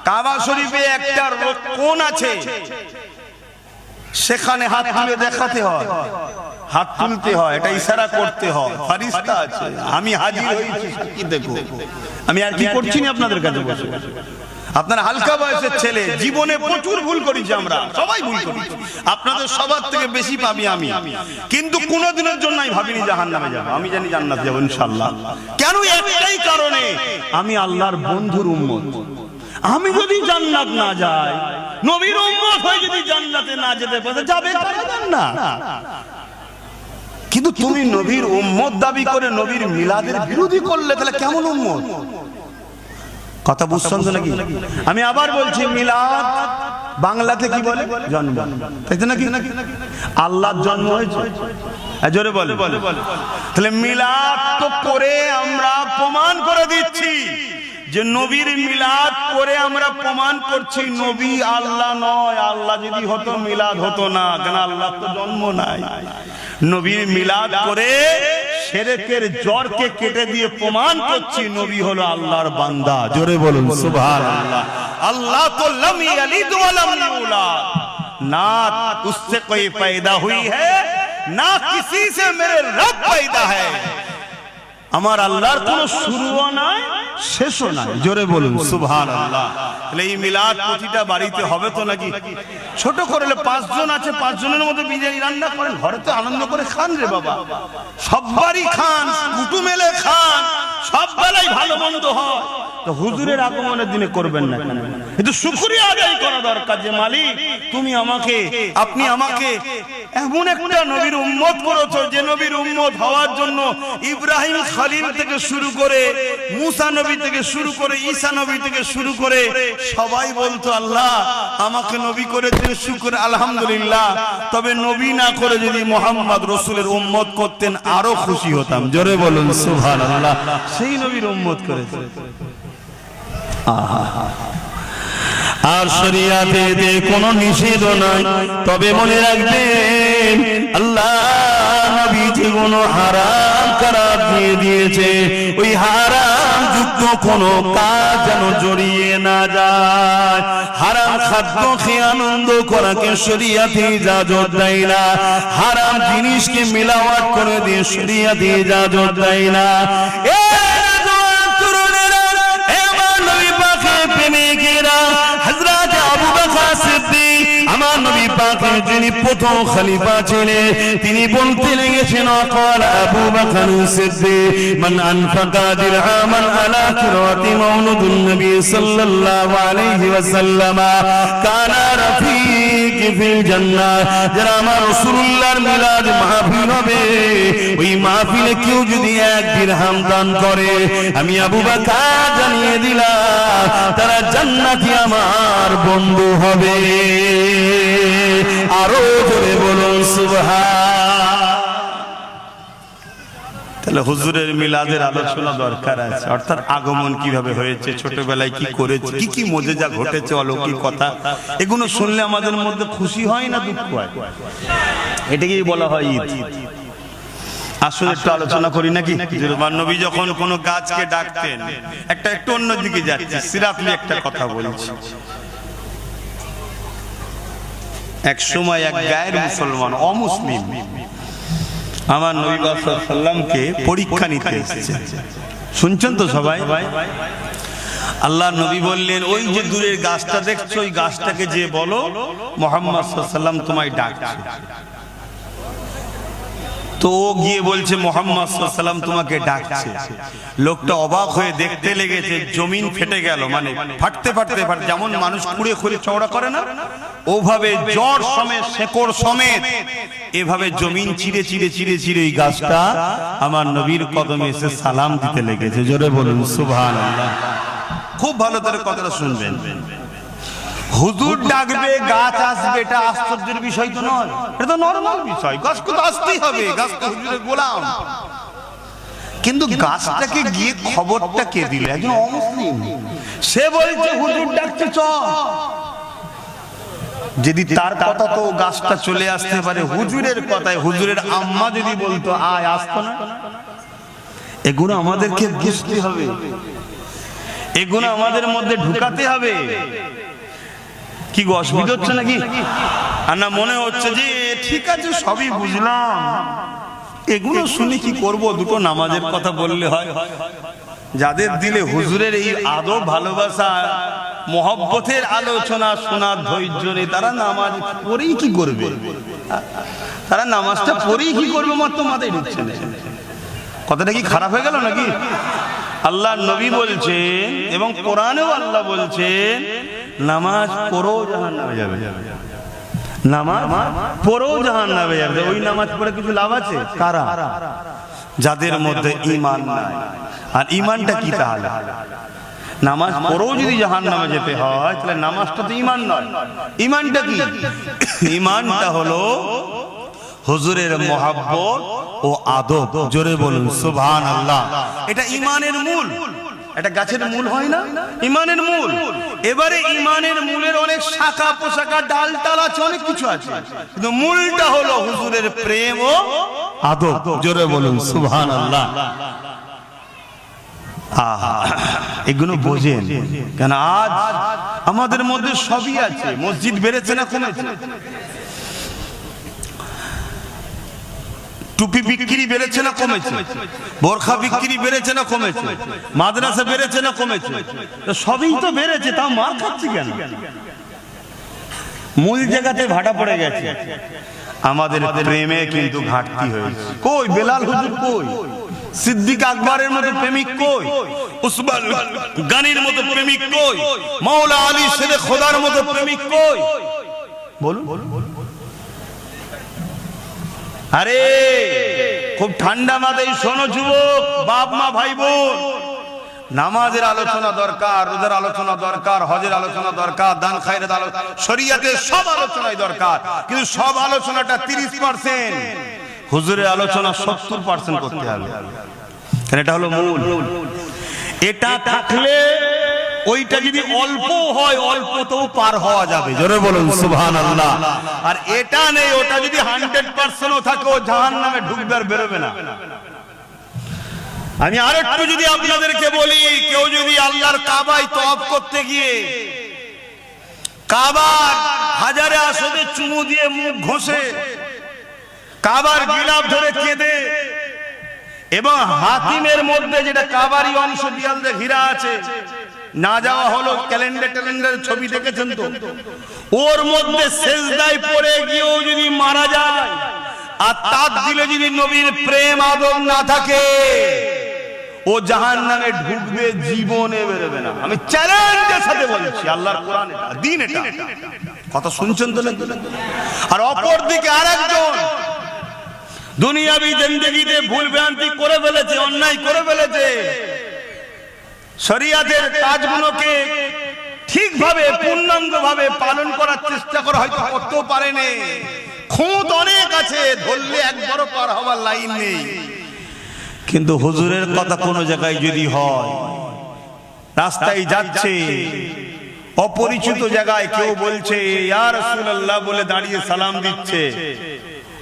কাবা শরীফে একটা কোণ আছে, সেখানে হাত তুলে দেখাতে হয়, হাত তুলতে হয়, এটা ইশারা করতে হয়, ফারিস্তা আছে, আমি হাজির হয়েছি সাক্ষী দেখো। আমি আর কি করছি না আপনাদের কাছে বসে। আপনার হালকা বয়সের ছেলে, জীবনে প্রচুর ভুল করেছি আমরা, সবাই ভুল করেছি, আপনাদের সবার থেকে বেশি পাবি আমি, কিন্তু কোনোদিনের জন্য আমি ভাবিনি জাহান্নামে যাব, আমি জানি জান্নাতে যাব ইনশাআল্লাহ। কেন? একটাই কারণে, আমি আল্লাহর বন্ধুর উম্মত। আমি যদি জান্নাত না যাই, নবীর উম্মত হয়ে যদি জান্নাতে না যেতে পারে, যাবে না। কিন্তু তুমি নবীর উম্মত দাবি করে নবীর মিলাদের বিরোধী করলে, তাহলে কেমন উম্মত? কথা বুঝছেন তো নাকি? আমি আবার বলছি, মিলাদ বাংলাতে কি বলে? জন্ম, তাই তো নাকি? আল্লাহর জন্ম হয়েছে, জোরে বলে। তাহলে মিলাদ তো করে আমরা প্রমাণ করে দিচ্ছি যে নবীর মিলাদ করে আমরা প্রমাণ করছি নবী আল্লাহ নয়। আল্লাহ যদি হতো মিলাদ হতো না, কেন? আল্লাহ তো জন্ম নাই। নবীর মিলাদ করে শিরকের জড়কে কেটে দিয়ে প্রমাণ করছি নবী হলো আল্লাহর বান্দা। জোরে বলুন সুবহানাল্লাহ। আল্লাহ তো লম ইয়ালিদ ওয়া লাম ইউলাদ, না उससे कोई पैदा हुई है না किसी से मेरे रब पैदा है। আমার আল্লাহর কোনো শুরুও নাই, শেষও নাই। জোরে বলুন সুবহানাল্লাহ। তাহলে এই মিলাদ প্রতিটা বাড়িতে হবে তো নাকি? ছোট করলে 5 জন আছে, 5 জনের মধ্যে বিরিয়ানি রান্না করেন, ঘরে তো আনন্দ করে খান রে বাবা, সববারই খান, কুটুম এলে খান, সব বেলায় ভালো মন্দ হয়। তো হুজুরের আগমনের দিনে করবেন না কেন? কিন্তু শুকরিয়া আদায় করা দরকার যে মালিক তুমি আমাকে, আপনি আমাকে এমন একটা নবীর উম্মত করেছো যে নবীর উম্মত হওয়ার জন্য ইব্রাহিম খলিল থেকে শুরু করে, মুসা নবী থেকে শুরু করে, ঈসা নবী থেকে শুরু করে সবাই বলতো আল্লাহ আমাকে নবী করেছে, শুকর আলহামদুলিল্লাহ। তবে নবী না করে যদি মুহাম্মদ রাসূলের উম্মত করতেন আরো খুশি হতাম। জোরে বলুন সুবহানাল্লাহ। সেই নবীর উম্মত করেছে। আর শরিয়াতে কোনো নিষেধ নাই, তবে মনে রাখবেন আল্লাহ নবী যে কোনো হারাম করার দিয়ে দিয়েছে, ওই হারাম যুক্ত কোনো কাজ যেন জড়িয়ে না যায়। হারাম খাদ্য খেয়ে আনন্দ করাকে শরিয়াতে ইজাজত দেয় না, হারাম জিনিসকে মিলাওয়াট করে দিয়ে শরিয়াতে ইজাজত দেয় না। আমার নবী পাকের যিনি প্রথম খলিফা ছিলেন তিনি বলতে লেগেছেন قال ابو بكر الصديق من انفق درهما على قراءة مولد النبي صلى الله عليه وسلم كان رفيق في الجنة। যারা আমার রাসূলুল্লাহর মিলাদ মাহফিল হবে, ওই মাহফিলে কেউ যদি 1 দিরহাম দান করে, আমি আবু বকর জানিয়ে দিলাম তারা জান্নাতি আমার বন্ধু হবে। আরো জোরে বলুন সুবহান। তাহলে হুজুরের মিলাদের আলোচনা দরকার আছে, অর্থাৎ আগমন কিভাবে হয়েছে, ছোটবেলায় কি করেছে, কি কি মুজিজা ঘটেছে, অলৌকিক কথা, এগুলো শুনলে আমাদের মধ্যে খুশি হয় না দুঃখ হয়? এটাকেই বলা হয় ঈদ। আসলে একটু আলোচনা করি নাকি? নবী যখন কোন গাছকে ডাকতেন, একটু অন্যদিকে যাচ্ছে, সিরাতলি একটা কথা বলছি। এক সময় এক গায়ের মুসলমান, অমুসলিম, আমার নবী সাল্লাল্লাহু আলাইহি সাল্লামকে পরীক্ষা নিতে এসেছে। শুনছেন তো সবাই? আল্লাহ নবী বললেন, ওই যে দূরের গাছটা দেখছো, ওই গাছটাকে যে বলো মুহাম্মদ সাল্লাল্লাহু আলাইহি সাল্লাম তোমায় ডাকছে। তো ও গিয়ে বলছে মুহাম্মদ সাল্লাল্লাহু আলাইহি সাল্লাম তোমাকে ডাকছে। লোকটা অবাক হয়ে দেখতে লেগেছে, জমিন ফেটে গেল, মানে ফাটতে ফাটতে যেমন মানুষ খুঁড়ে খুঁড়ে চওড়া করে না, ওভাবে জড় সমেত, শেকড় সমেত এভাবে জমিন চিরে চিরে চিরে চিরে এই গাছটা আমার নবীর কদমে এসে সালাম দিতে লেগেছে। জোরে বলুন সুবহানাল্লাহ। খুব ভালো করে কথাটা শুনবেন। হুজুর ডাকবে, গাছ আসবে, এটা আশ্চর্যের বিষয় তো নয়, এটা তো নরমাল বিষয়। গাছকে তো আসতেই হবে, গাছ তো হুজুরের গোলাম। কিন্তু গাছটাকে গিয়ে খবরটা কে দিল? একজন অমুসলিম। সে বলছে হুজুর ডাকছে চল। যদি তার কথা তো গাছটা চলে আসতে পারে, হুজুরের কথায় হুজুরের আম্মা যদি বলতো আয়, আসতো না? এগুলো আমাদেরকে বুঝতে হবে, এগুলো আমাদের মধ্যে ঢুকাতে হবে। কি গো, অসুবিধা হচ্ছে নাকি? আর না মনে হচ্ছে যে ঠিক আছে সবই বুঝলাম, এগুলো শুনে কি করব? দুটো নামাজের কথা বললে হয়। যাদের দিলে হুজুরের এই আদব, ভালোবাসা, মহব্বতের আলোচনা শোনার ধৈর্য নেই, তারা নামাজ পড়েই কি করবে? তারা নামাজটা পড়েই কি করবে? মাত্র মাথায় ঢুকছে না। কথাটা কি খারাপ হয়ে গেল নাকি? আল্লাহ নবী বলছেন এবং কোরআনেও আল্লাহ বলছেন, নামাজ পড়েও জাহান্নামে যাবে। নামাজ পড়েও জাহান্নামে যাবে। ওই নামাজ পড়ে কিছু লাভ আছে? কারা? যাদের মধ্যে ঈমান নাই। আর ঈমানটা কি তাহলে? নামাজ পড়েও যদি জাহান্নামে যেতে হয়, তাহলে নামাজটা তো ঈমান নয়। ঈমানটা কি? ঈমানটা হলো হুজুরের মহব্বত ও আদব। জোরে বলুন সুবহানাল্লাহ। এটা ঈমানের মূল। এটা গাছের মূল হয় না? ঈমানের মূল। এবারে ঈমানের মূলের অনেক শাখা পোশাখা, ডাল টাল আছে, অনেক কিছু আছে, কিন্তু মূলটা হলো হুজুরের প্রেম ও আদব। জোরে বলুন সুবহানাল্লাহ। এগুলো বোঝেন কেন? আজ আমাদের মধ্যে সবই আছে। মসজিদ বেড়েছে না কমেছে? টুপি বিক্রি বেড়েছে না কমেছে? বোরখা বিক্রি বেড়েছে না কমেছে? মাদ্রাসা বেড়েছে না কমেছে? সবই তো বেড়েছে, তাও মার খাচ্ছি কেন? মূল জায়গাতে ভাটা পড়ে গেছে। আমাদের প্রেমে কিন্তু ঘাটতি হয়েছে। কই বেলাল হুজুর, কই সিদ্দিক আকবরের মতো প্রেমিক, কই উসমান গানির মতো প্রেমিক, কই মাওলা আলী শেরে খোদার মতো প্রেমিক, কই বলুন? আরে খুব ঠান্ডা মাথায় শোনো যুবক, বাপ মা ভাই বোন, নামাজের আলোচনা দরকার, রোজার আলোচনা দরকার, হজের আলোচনা দরকার, দান খায়রাত আলোচনা, শরীয়তের সব আলোচনাই দরকার, কিন্তু সব আলোচনাটা 30%, হুজুরের আলোচনা 70% করতে হবে। এটা হলো মূল। এটা থাকলে ওইটা যদি অল্প হয়, অল্পতেও পার হওয়া যাবে। জোরে বলুন সুবহানাল্লাহ। আর এটা নেই, ওটা যদি 100%ও থাকে, ও জাহান্নামে ঢুকবে আর বেরোবে না। আমি আরেকটু যদি আপনাদেরকে বলি, কেউ যদি আল্লাহর কাবায় তওয়াফ করতে গিয়ে কাবার হাজারে আসদে চুমু দিয়ে মুখ ঘষে, কাবার গিলাফ ধরে কেঁদে, এবং হাতিমের মধ্যে যেটা কাবারই অংশ দেয়াল দিয়ে ঘিরা আছে, না যাওয়া হলো, ক্যালেন্ডারের ছবি দেখেছেন তো, ওর মধ্যে সেজদায় পড়ে গিয়েও যদি মারা যায়, আর তার দিলে যদি নবীর প্রেম আদর না থাকে, ও জাহান্নামে ঢুকবে, জীবনে বেরোবে না। আমি চ্যালেঞ্জের সাথে বলছি, আল্লাহর কোরআন এটা, দ্বীন এটা। কথা শুনছেন তো? আর অপর দিকে আরেকজন দুনিয়াবি জিন্দেগিতে ভুল ভ্রান্তি করে ফেলেছে, অন্যায় করে ফেলেছে, শরিয়াতের কাজগুলোকে ঠিকভাবে পূর্ণাঙ্গভাবে পালন করার চেষ্টা করা হয়তো করতেও পারেনি, খুঁত অনেক আছে, ধরলে একবারও পার হওয়ার লাইন নেই। কিন্তু হুজুরের কথা কোনো জায়গায় যদি হয়, রাস্তায় যাচ্ছে, অপরিচিত জায়গায় কেউ বলছে ইয়া রাসূলুল্লাহ বলে দাঁড়িয়ে সালাম দিচ্ছে,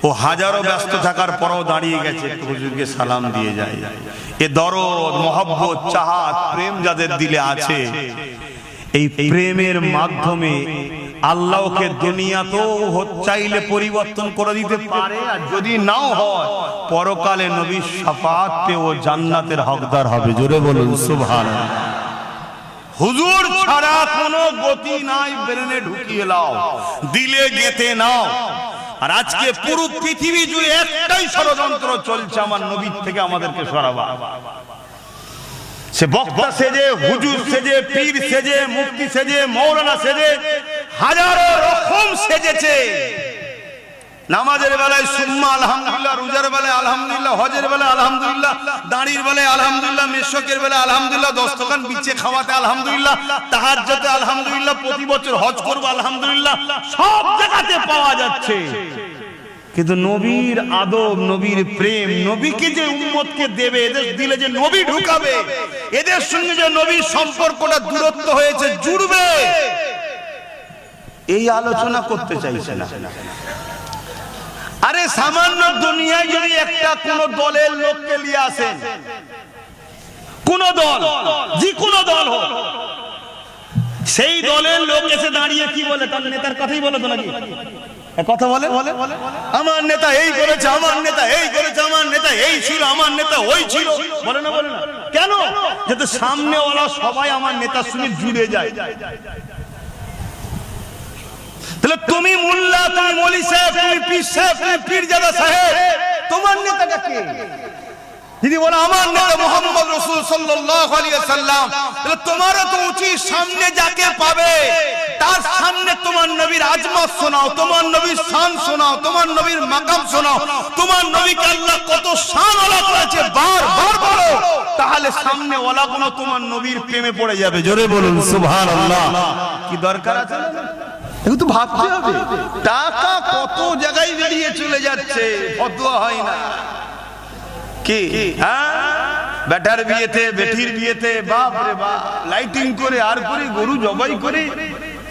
ও হাজারো ব্যস্ত থাকার পরও দাঁড়িয়ে গেছে, হুজুরকে সালাম দিয়ে যায়। এ দরদ, মহব্বত, চাহাত, প্রেম যাদের দিলে আছে, এই প্রেমের মাধ্যমে আল্লাহকে দুনিয়াতেও চাইলে পরিবর্তন করে দিতে পারে, আর যদি নাও হয়, পরকালে নবীর শাফাআত পেয়ে ও জান্নাতের হকদার হবে। জোরে বলুন সুবহানাল্লাহ। হুজুর ছাড়া কোনো গতি নাই, ব্রেনে ঢুকিয়ে নাও, দিলে গেঁথে নাও। আর আজকে পুরো পৃথিবী জুড়ে একটাই ষড়যন্ত্র চলছে, আমার নবীর থেকে আমাদেরকে সরাবা। সে বক্তা সেজে, হুজুর সেজে, পীর সেজে, মুফতি সেজে, মৌলানা সেজে, হাজারো রকম সেজেছে। নামাজের বেলায় সুম্মা আলহামদুলিল্লাহ, রোজার বেলায় আলহামদুলিল্লাহ, হজের বেলায় আলহামদুলিল্লাহ, দাঁড়ির বেলায় আলহামদুলিল্লাহ, মেশকের বেলায় আলহামদুলিল্লাহ, দস্তকান বিছে খাওয়াতে আলহামদুলিল্লাহ, তাহাজ্জুদে আলহামদুলিল্লাহ, প্রতি বছর হজ করব আলহামদুলিল্লাহ, সব জায়গাতে পাওয়া যাচ্ছে। কিন্তু নবীর আদব, নবীর প্রেম, নবীকে যে উম্মতকে দেবে, এদের দিলে যে নবী ঢুকাবে, এদের সঙ্গে যে নবীর সম্পর্কটা দূরত্ব হয়েছে, জুড়বে, এই আলোচনা করতে চাইছে না। আরে সামান্য দুনিয়ায় যদি একটা কোন দলের লোককে নিয়ে আসেন, কোন দল, যে কোন দল হোক, সেই দলের লোক এসে দাঁড়িয়ে কি বলে? তার নেতার কথাই বলে তো নাকি? কথা বলে, আমার নেতা এই করেছে, আমার নেতা এই করেছে, আমার নেতা এই ছিল, আমার নেতা ওই ছিল, বলে না? বলে না কেন? যাতে সামনেওয়ালা সবাই আমার নেতার সঙ্গে জুড়ে যায়। তাহলে তুমি মোল্লা, তুমি মৌলী সাহেব, তুমি পীর সাহেব, তুমি পীরজাদা সাহেব, তোমার নেতাটা কে? যদি বলো আমার নেতা মুহাম্মদ রাসূল সাল্লাল্লাহু আলাইহি ওয়াসাল্লাম, তাহলে তোমারও তো উচিত সামনে যাকে পাবে তার সামনে তোমার নবীর আজমত শোনাও, তোমার নবীর শান শোনাও, তোমার নবীর মাকাম শোনাও, তোমার নবীকে আল্লাহ কত শান ওয়ালা করেছে বারবার বলো, তাহলে সামনে ওয়ালাগুলো তোমার নবীর প্রেমে পড়ে যাবে। জোরে বলুন সুবহানাল্লাহ। কি দরকার আছে? একটু ভাবতে হবে। টাকা কত জায়গায় বেরিয়ে চলে যাচ্ছে, ফতোয়া হয় না। কি বেটার বিয়েতে, বেটির বিয়েতে, বাপ রে বাপ, লাইটিং করে আর করে গরু জবাই করে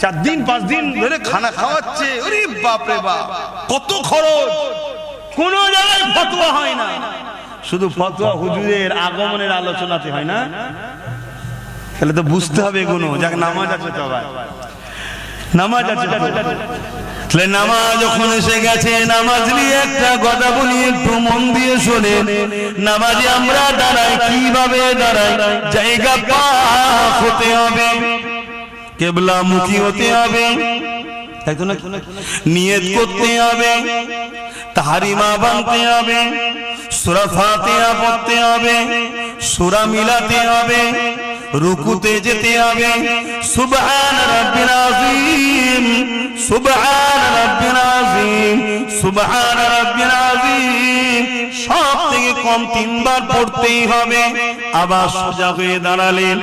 4 দিন 5 দিন ধরে খানা খাওয়াচ্ছে। ওরে বাপ রে বাপ, কত খরচ, কোন জায়গায় ফতোয়া হয় না। শুধু ফতোয়া হুজুরের আগমনের আলোচনাতে হয় না। তাহলে তো বুঝতে হবে এগুলো, যাক নামাজ আছে তো ভাই, নামাজ আছে। তাহলে নামাজ যখন এসে গেছে, নামাজ নিয়ে একটা কথা বলি, একটু মন দিয়ে শোনেন। নামাজে আমরা দাঁড়াই, কিভাবে দাঁড়াই? জায়গা পাক হতে হবে, কিবলামুখী হতে হবে, নিয়ত করতে হবে, তাহরিমা বানতে হবে, সূরা ফাতিহা পড়তে হবে, সূরা মিলাতে হবে, রুকুতে যেতে হবে। সুবহান রাব্বিল আযীম, সুবহান রাব্বিল আযীম, সুবহান রাব্বিল আযীম সব থেকে কম 3 বার পড়তেই হবে। আবার সোজা হয়ে দাঁড়ালেন,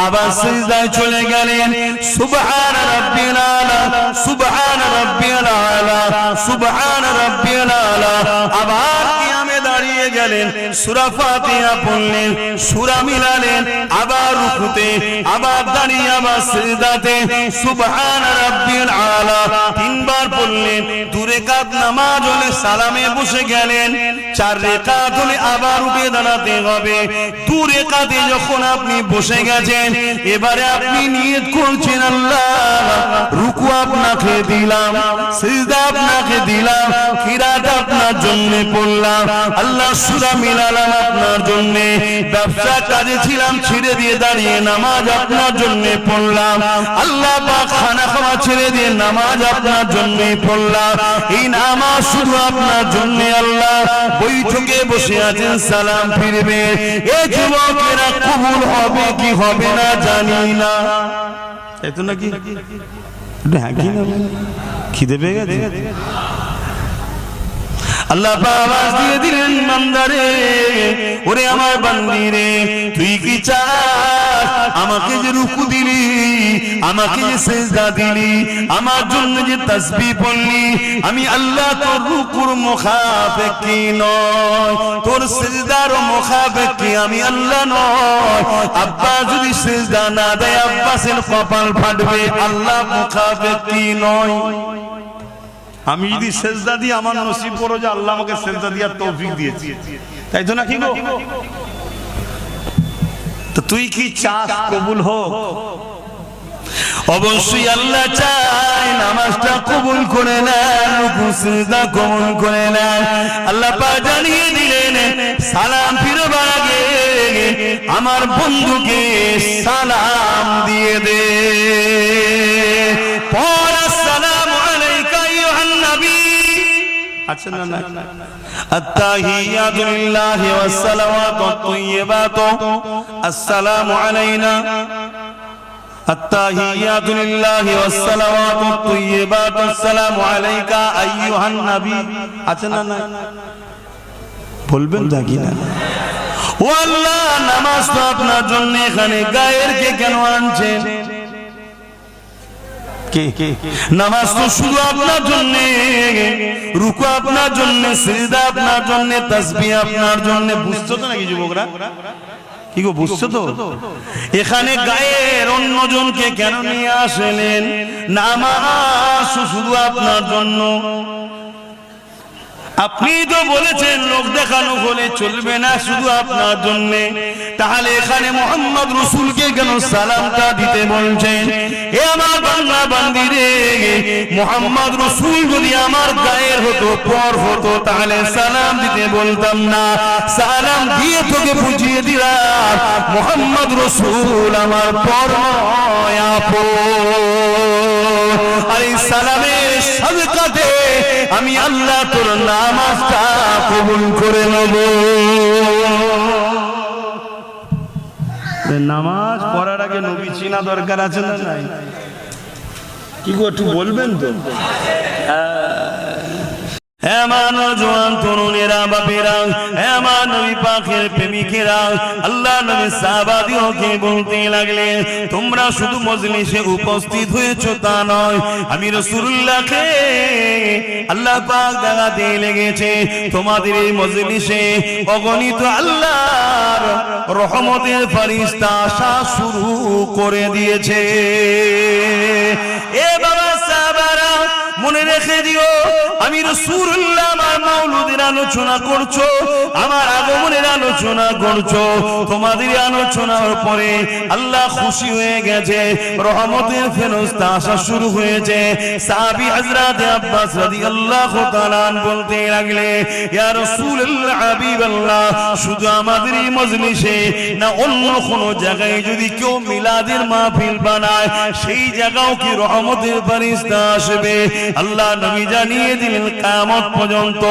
আবার সিজদায় চলে গেলেন, সুবহান রাব্বিল আলা, সুবহান রাব্বিল আলা, সুবহান রাব্বিল আলা। আবার কিয়ামে দাঁড়িয়ে গেলেন, সূরা ফাতিহা পড়লেন, সূরা মিলালেন, আবার রুকুতে, আবার দাঁড়িয়ে, আবার সিজদাতে, সুবহান রাব্বিল আলা 3 বার পড়লেন। 2 রাকাত নামাজ হলে সালামে বসে গেলেন, 4 রাকাত হলে আবার উঠে দাঁড়াতে হবে। 2 রাকাতে যখন আপনি বসে গেছেন, এবারে আপনি নিয়ত করছেন, আল্লাহ রুকু আপনাকে দিলাম, সিজদা আপনাকে দিলাম, কিরাত আপনার জন্য পড়লাম, আল্লাহ সূরা মিলালাম আপনার জন্য, ব্যবসা কাজে ছিলাম ছেড়ে দিয়ে দাঁড়িয়ে নামাজ আপনার জন্য পড়লাম, আল্লাহ পাক খানা খাওয়া ছেড়ে দিয়ে নামাজ আপনার জন্যই পড়লাম। এই নামাজ শুধু আপনার জন্য। আল্লাহ বৈঠকে বসে আছেন, সালাম ফিরবে, এই যুবকেরা কবুল হবে কি হবে না জানি না। এত নাকি খিদে পেয়ে গেছে। আল্লাহ আওয়াজ দিয়ে দিলেন, বান্দারে, ওরে আমার বান্দি রে, তুই কি চাস? আমাকে যে রুকু দিলি, আমাকে যে সিজদা দিলি, আমার জন্য যে তাসবিহ পড়লি, আমি আল্লাহ তোর রুকুর মুখাপেক্ষী নয়, তোর সিজদার মুখাপেক্ষী আমি আল্লাহ নয়। আব্বা যদি সিজদা না দেয়, আব্বাসের কপাল ফাটবে, আল্লাহ মুখাপেক্ষী নয়। আমি যদি সেজদা দিই, আমার নসিব করো যে আল্লাহ আমাকে সেজদা দেওয়ার তৌফিক দিয়েছে, তাই তো নাকি গো? তো তুই কি চাস কবুল হোক? অবশ্যই আল্লাহ চায় নামাজটা কবুল করে নেন, রুকু সিজদা কবুল করে নেন। আল্লাহ পাক জানিয়ে দিলেন, সালাম ফিরবার আগে আমার বন্ধুকে সালাম দিয়ে দে। পর আসসালামু আলাইকা আইয়ুহান নবী। আচ্ছা না না, আত্তাহিয়াতু লিল্লাহি ওয়াস সালাওয়াতু আত-তাইয়্যিবাতু আসসালামু আলাইনা, আত্তাহিয়াতু লিল্লাহি ওয়াস সালাওয়াতু আত-তাইয়্যিবাতু আসসালামু আলাইকা আইয়ুহান নবী। আচ্ছা না না, বলবেন নাকি না? ও আল্লাহ, নামাজ তো আপনার জন্য, এখানে গায়ের কে কেন আনছেন? নামাজ তো শুধু আপনার জন্য, রুকু আপনার জন্য, সিজদা আপনার জন্য, তাসবিহ আপনার জন্য। বুঝছো তো নাকি যুবকরা? কি গো, বুঝছো তো? এখানে গায়ের অন্যজনকে কেন নিয়ে আসলেন? নামাজ শুধু আপনার জন্য। আপনি তো বলেছেন লোক দেখানো হলে চলবে না, শুধু আপনার জন্য। তাহলে এখানে মুহাম্মদ রাসূলকে কেন সালামটা দিতে বলছেন? এ আমার বান্দা বান্দি রে, মুহাম্মদ রাসূল যদি আমার গায়ের হতো, পর হতো, তাহলে সালাম দিতে বলতাম না। সালাম দিয়ে তোকে বুঝিয়ে দিলাম, মুহাম্মদ রাসূল আমার পর নয়, আপন। আর এই সালামের সাদকাতে আমি আল্লাহ তোর নামাজটা কবুল করে নেব। নামাজ পড়ার আগে নবী চিনা দরকার আছে না নাই? কি গো, একটু বলবেন তো? জোয়ান তরুণেরা, বাপেরা, আমার নবী পাকের প্রেমিকেরা, আল্লাহ নবী সাহাবাদিওকে বলতে লাগলেন, তোমরা শুধু মজলিসে উপস্থিত হয়েছো তা নয়, আমি রাসূলুল্লাহকে আল্লাহ পাক দেখাতে লেগেছে। তোমাদের এই মজলিসে অগণিত আল্লাহর রহমতের ফেরেশতা আসা শুরু করে দিয়েছে। এ বাবা সাহাবারা, মনে রেখে দিও, আমি রাসূলুল্লাহ আমার মৌলুদের আলোচনা করছো, আমার আগমনের আলোচনা করছো, তোমাদের আলোচনার পরে আল্লাহ খুশি হয়ে গেছে, রহমতের ফেরেশতা আসা শুরু হয়েছে। সাহাবী হযরত আব্বাস রাদিয়াল্লাহু তাআলা বলতে লাগলে, ইয়া রাসূলুল্লাহ হাবিবাল্লাহ, শুধু আমাদের এই মজলিসে না অন্য কোন জায়গায় যদি কেউ মিলাদের মাহফিল বানায়, সেই জায়গাও কি রহমতের ফেরেশতা আসবে? আল্লাহ নবী জানিয়ে দিলেন, কিয়ামত পর্যন্ত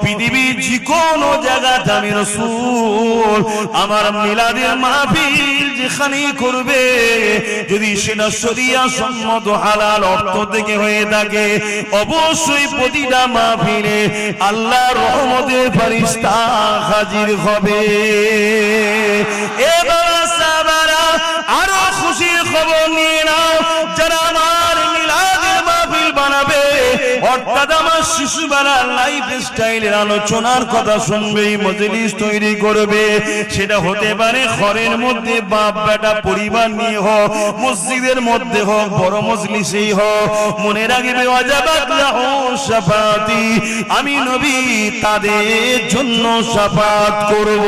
পৃথিবীর যে কোনো জায়গাতে আমি রাসূল আমার মিলাদের মাহফিল যেখানে করবে, যদি সেটা শরিয়া সম্মত হালাল অর্থ থেকে হয়ে থাকে, অবশ্যই প্রতিটা মাহফিলে আল্লাহর রহমতের ফেরেশতা হাজির হবে। এবার সাহাবারা আরো খুশির খবর নিয়ে নাও, যারা আমার মিলাদের মাহফিল বানাবে, অর্থাৎ আমার শিশুবেলার লাইফ স্টাইলের আলোচনার কথা শুনবে, মজলিস তৈরি করবে, সেটা হতে পারে ঘরের মধ্যে বাপ বেটা পরিবার নিয়ে হোক, মসজিদের মধ্যে হোক, বড় মজলিসেই হোক, মনে রাখবে ওয়াজাবাত লাহু শাফাআতি, আমি নবী তাদের জন্য শাফাআত করব।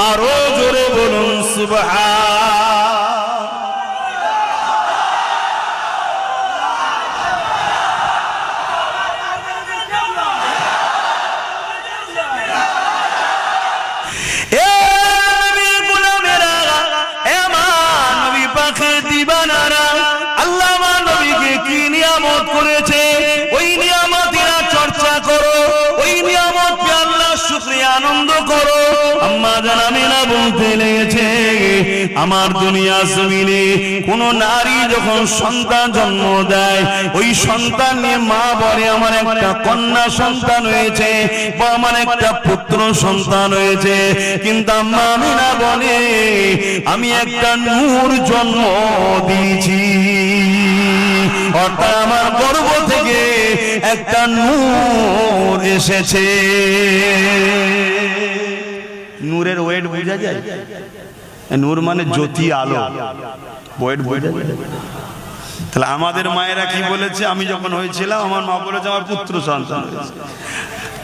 আরো জোরে বলুন সুবহান। আনন্দ করো। আম্মা জানামিনা বলতে লেগেছে, আমার দুনিয়া জমিনে কোন নারী যখন সন্তান জন্ম দেয়, ওই সন্তান নিয়ে মা বলে আমার একটা কন্যা সন্তান হয়েছে বা আমার একটা পুত্র সন্তান হয়েছে, কিন্তু আম্মা আমিনা বলে আমি একটা নূর জন্ম দিয়েছি, অর্থাৎ আমার গর্ভ থেকে একটা নূর এসেছে। নূরের ওয়েট বোঝা যায়? নূর মানে জ্যোতি, আলো, ওয়েট বোঝা যায়? তাহলে আমাদের মায়েরা কি বলেছে, আমি যখন হয়েছিলাম আমার মা বলেছে আমার পুত্র সন্তান হয়েছে,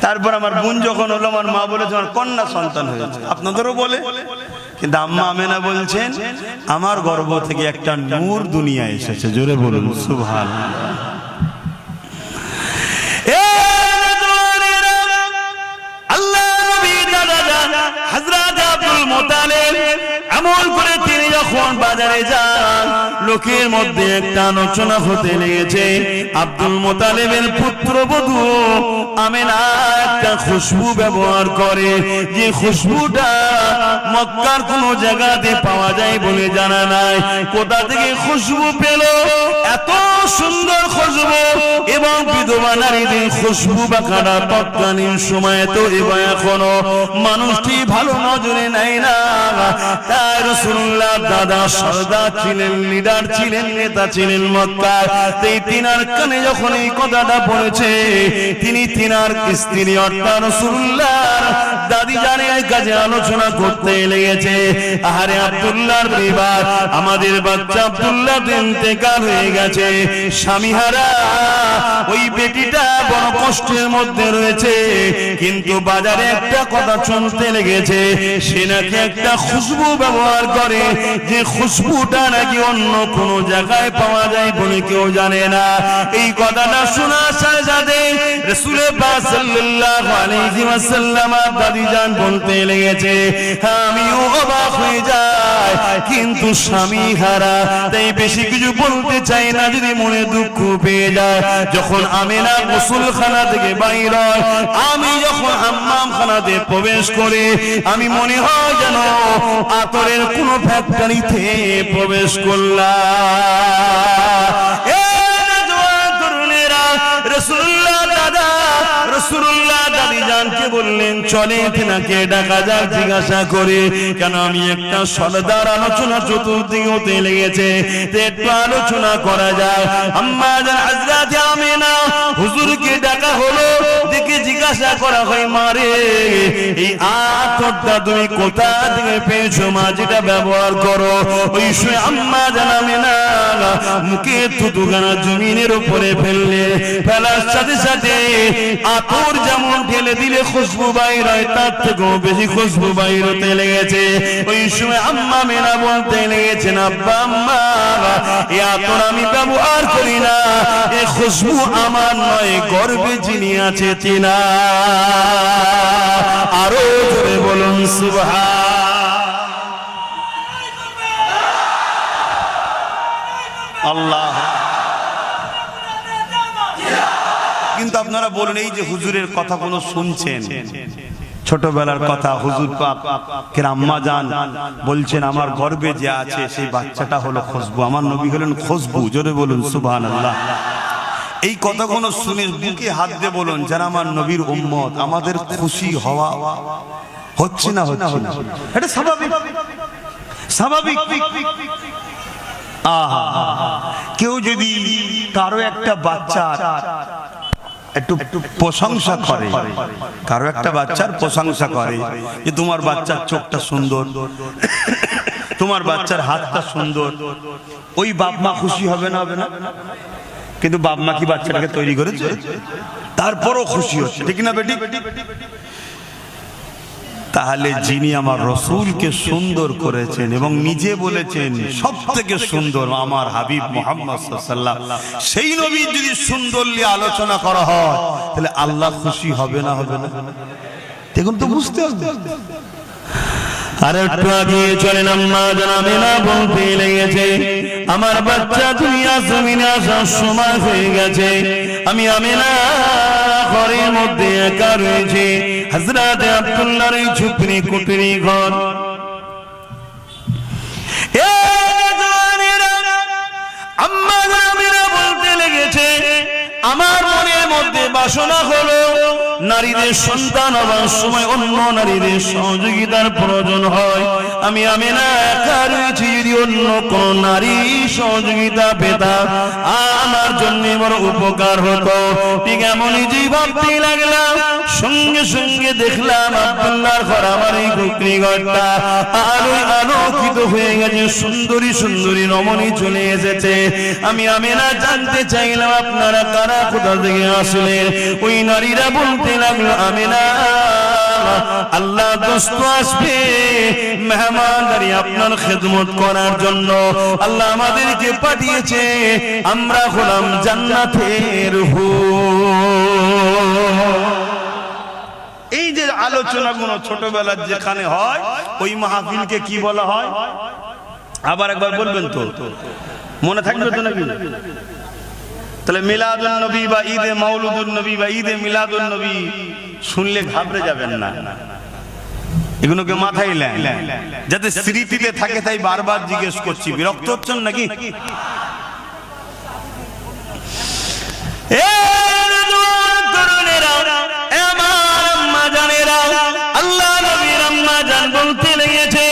তারপর আমার বোন যখন হলো আমার মা বলেছে আমার কন্যা সন্তান হয়েছে, আপনাদেরও বলে, কিন্তু আম্মা আমেনা বলছেন আমার গর্ভ থেকে একটা নূর দুনিয়া এসেছে। জোরে বলুন সুবহানাল্লাহ। হযরত আব্দুল মুত্তালিব আমল করে তিনি যখন বাজারে যান, লোকের মধ্যে একটা আলোচনা হতে লেগেছে, আব্দুল মুত্তালিবের পুত্রবধূ আমেনা একটা খুশবু ব্যবহার করে, যে খুশবুটা মক্কার কোন জায়গাতে পাওয়া যায় বলে জানা নাই। কোথা থেকে খুশবু পেল? এত সুন্দর খুশবু, এবং বিধবা নারীদের খুশবু বা কাটা তৎকালীন সময়ে তো এবং এখনো মানুষটি ভালো নজরে নেয় না। তাই রাসূলুল্লাহ দাদা সরদার ছিলেন, লিডার ছিলেন, নেতা ছিলেন মক্কায়। এই তিনার কানে যখন এই কথাটা পড়েছে, তিনি তিনার স্ত্রী অর্থাৎ রাসূলুল্লাহর দাদি জানের কাছে আলোচনা করতে লেগেছে, আহারে আব্দুল্লাহর পরিবার, আমাদের বাচ্চা আব্দুল্লাহ ইন্তেকাল হয়ে গেছে, স্বামীহারা ওই বেটিটা বড় কষ্টের মধ্যে রয়েছে, কিন্তু বাজারে একটা কথা শুনতে লেগেছে, সে নাকি একটা খুশবু ব্যবহার করে, যে খুশবুটা নাকি অন্য কোন জায়গায় পাওয়া যায় বলে কেউ জানে না। এই কথাটা শোনার সাথে সাথে রাসূল পাক সাল্লাল্লাহু আলাইহি ওয়াসাল্লাম দাদি জান বলতে লেগেছে, আমিও অবাক হয়ে যাই, কিন্তু স্বামী হারা, তাই বেশি কিছু বলতে চাই না, যদি মনে দুঃখ পেয়ে যায়। যখন আমেনা গোসলখানা থেকে বাইর হয়, আমি যখন হাম্মামখানাতে প্রবেশ করি, আমি মনে হয় যেন আতরের কোন ফ্যাক্টরিতে প্রবেশ করলাম। রাসূলুল্লাহ দাদা, রাসূলুল্লাহ দাদি জানকে বললেন চলে তেনাকে ডাকা যাক, জিজ্ঞাসা করে, কেন আমি একটা সরদার আলোচনা চতুর্দিকে হতে লেগেছে, একটু আলোচনা করা যায়। আম্মা জান হযরত আমিনা হুজুরকে ডাকা হলো, দেখে জিজ্ঞাসা জিজ্ঞাসা করা হয় মারে এই আতরটা তুমি কোথা থেকে পেয়েছো মা, যেটা ব্যবহার করো। ওই সময় আম্মা জানাবে না মুখে থুতুখানা জমিনের উপরে ফেললে, ফেলার সাথে সাথে আতর যেমন ঢেলে দিলে খুশবু বাইর হয়, তার থেকেও বেশি খুশবু বাইর হতে লেগেছে। ওই সময় আম্মা মেনা বলতে লেগেছেন, আব্বা আম্মা এই আতর আমি ব্যবহার করি না, এই খুশবু আমার নয়, গর্বে যিনি আছে চিনা। আরো জোরে বলুন সুবহান। আল্লাহ। কিন্তু আপনারা বলুন, এই যে হুজুরের কথা কোনো শুনছেন, ছোটবেলার কথা, হুজুর পাক কে আম্মা জান বলছেন আমার গর্বে যে আছে সেই বাচ্চাটা হলো খুশবু, আমার নবী হলেন খুশবু। জোরে বলুন সুবহানাল্লাহ। এই কথাগুলো শুনে বুকে হাত দিয়ে বলুন, যারা আমার নবীর উম্মত, আমাদের খুশি হওয়া হচ্ছে না? হচ্ছে না? এটা স্বাভাবিক, স্বাভাবিক। আহা, কেউ যদি কারো একটা বাচ্চা একটু প্রশংসা করে, কারো একটা বাচ্চার প্রশংসা করে যে তোমার বাচ্চার চোখটা সুন্দর, তোমার বাচ্চার হাতটা সুন্দর, ওই বাপ মা খুশি হবে না? হবে না? কিন্তু বাপ মা কি বাচ্চাটাকে তৈরি করেছে? তারপরও খুশি হচ্ছে, ঠিক না বেটি? তাহলে যিনি আমার রসূলকে সুন্দর করেছেন এবং নিজে বলেছেন সব থেকে সুন্দর আমার হাবিব মুহাম্মদ সাল্লাল্লাহু আলাইহি ওয়াসাল্লাম, সেই নবীর যদি সুন্দর নিয়ে আলোচনা করা হয় তাহলে আল্লাহ খুশি হবে না? হবে না? দেখুন তো, বুঝতে হবে। আর একটু আগে চলেন আম্মা জানাবে না বলতে লেগেছে, আমার বাচ্চা দুনিয়া জমিনে আসার সময় হয়ে গেছে, আমি আমিনা ঘরের মধ্যে একা রয়েছে। হযরত আব্দুল্লাহর এই ঝুপড়ি কুটিরি ঘর। আম্মা জানাবে না বলতে লেগেছে, আমার মনের মধ্যে বাসনা হলো নারীদের সন্তান হবার সময় অন্য নারীদের সহযোগিতার প্রয়োজন হয়। আমি আমিনা একা রয়েছি, যদি অন্য কোন নারী সহযোগিতা পেতাম আমার জন্য বড় উপকার হতো। ঠিক এমনই যে ভাবতে লাগলাম, সঙ্গে সঙ্গে দেখলাম আব্দুল্লাহর ঘর, আমার এই কুকরি ঘরটা আলোয় আলোকিত হয়ে গেছে, সুন্দরী সুন্দরী রমণী চলে এসেছে। আমি আমিনা জানতে চাইলাম আপনারা কারা, কোথা থেকে আসলেন? ওই নারীরা বলতে লাগলো, আমিনা আল্লাহ দোস্ত আসবে মেহমানদারি আপনার খেদমত করার জন্য, আল্লাহ আমাদেরকে পাঠিয়েছে, আমরা হলাম জান্নাতের হুর। এই যে আলোচনাগুলো ছোটবেলার যেখানে হয়, ওই মাহফিলকে কি বলা হয়? আবার একবার বলবেন তো, মনে থাকবে তো নাকি? তাহলে মিলাদুন নবী বা ঈদে মাউলুদুন নবী বা ঈদে মিলাদুন নবী শুনলে ঘাবড়ে যাবেন না, এগুলোকে মাথায় নেন যাতে স্মৃতিতে থাকে, তাই বারবার জিজ্ঞেস করছি। বিরক্ত হচ্ছেন নাকি? আল্লাহ নবীর আম্মা জান বলতে লেগেছে,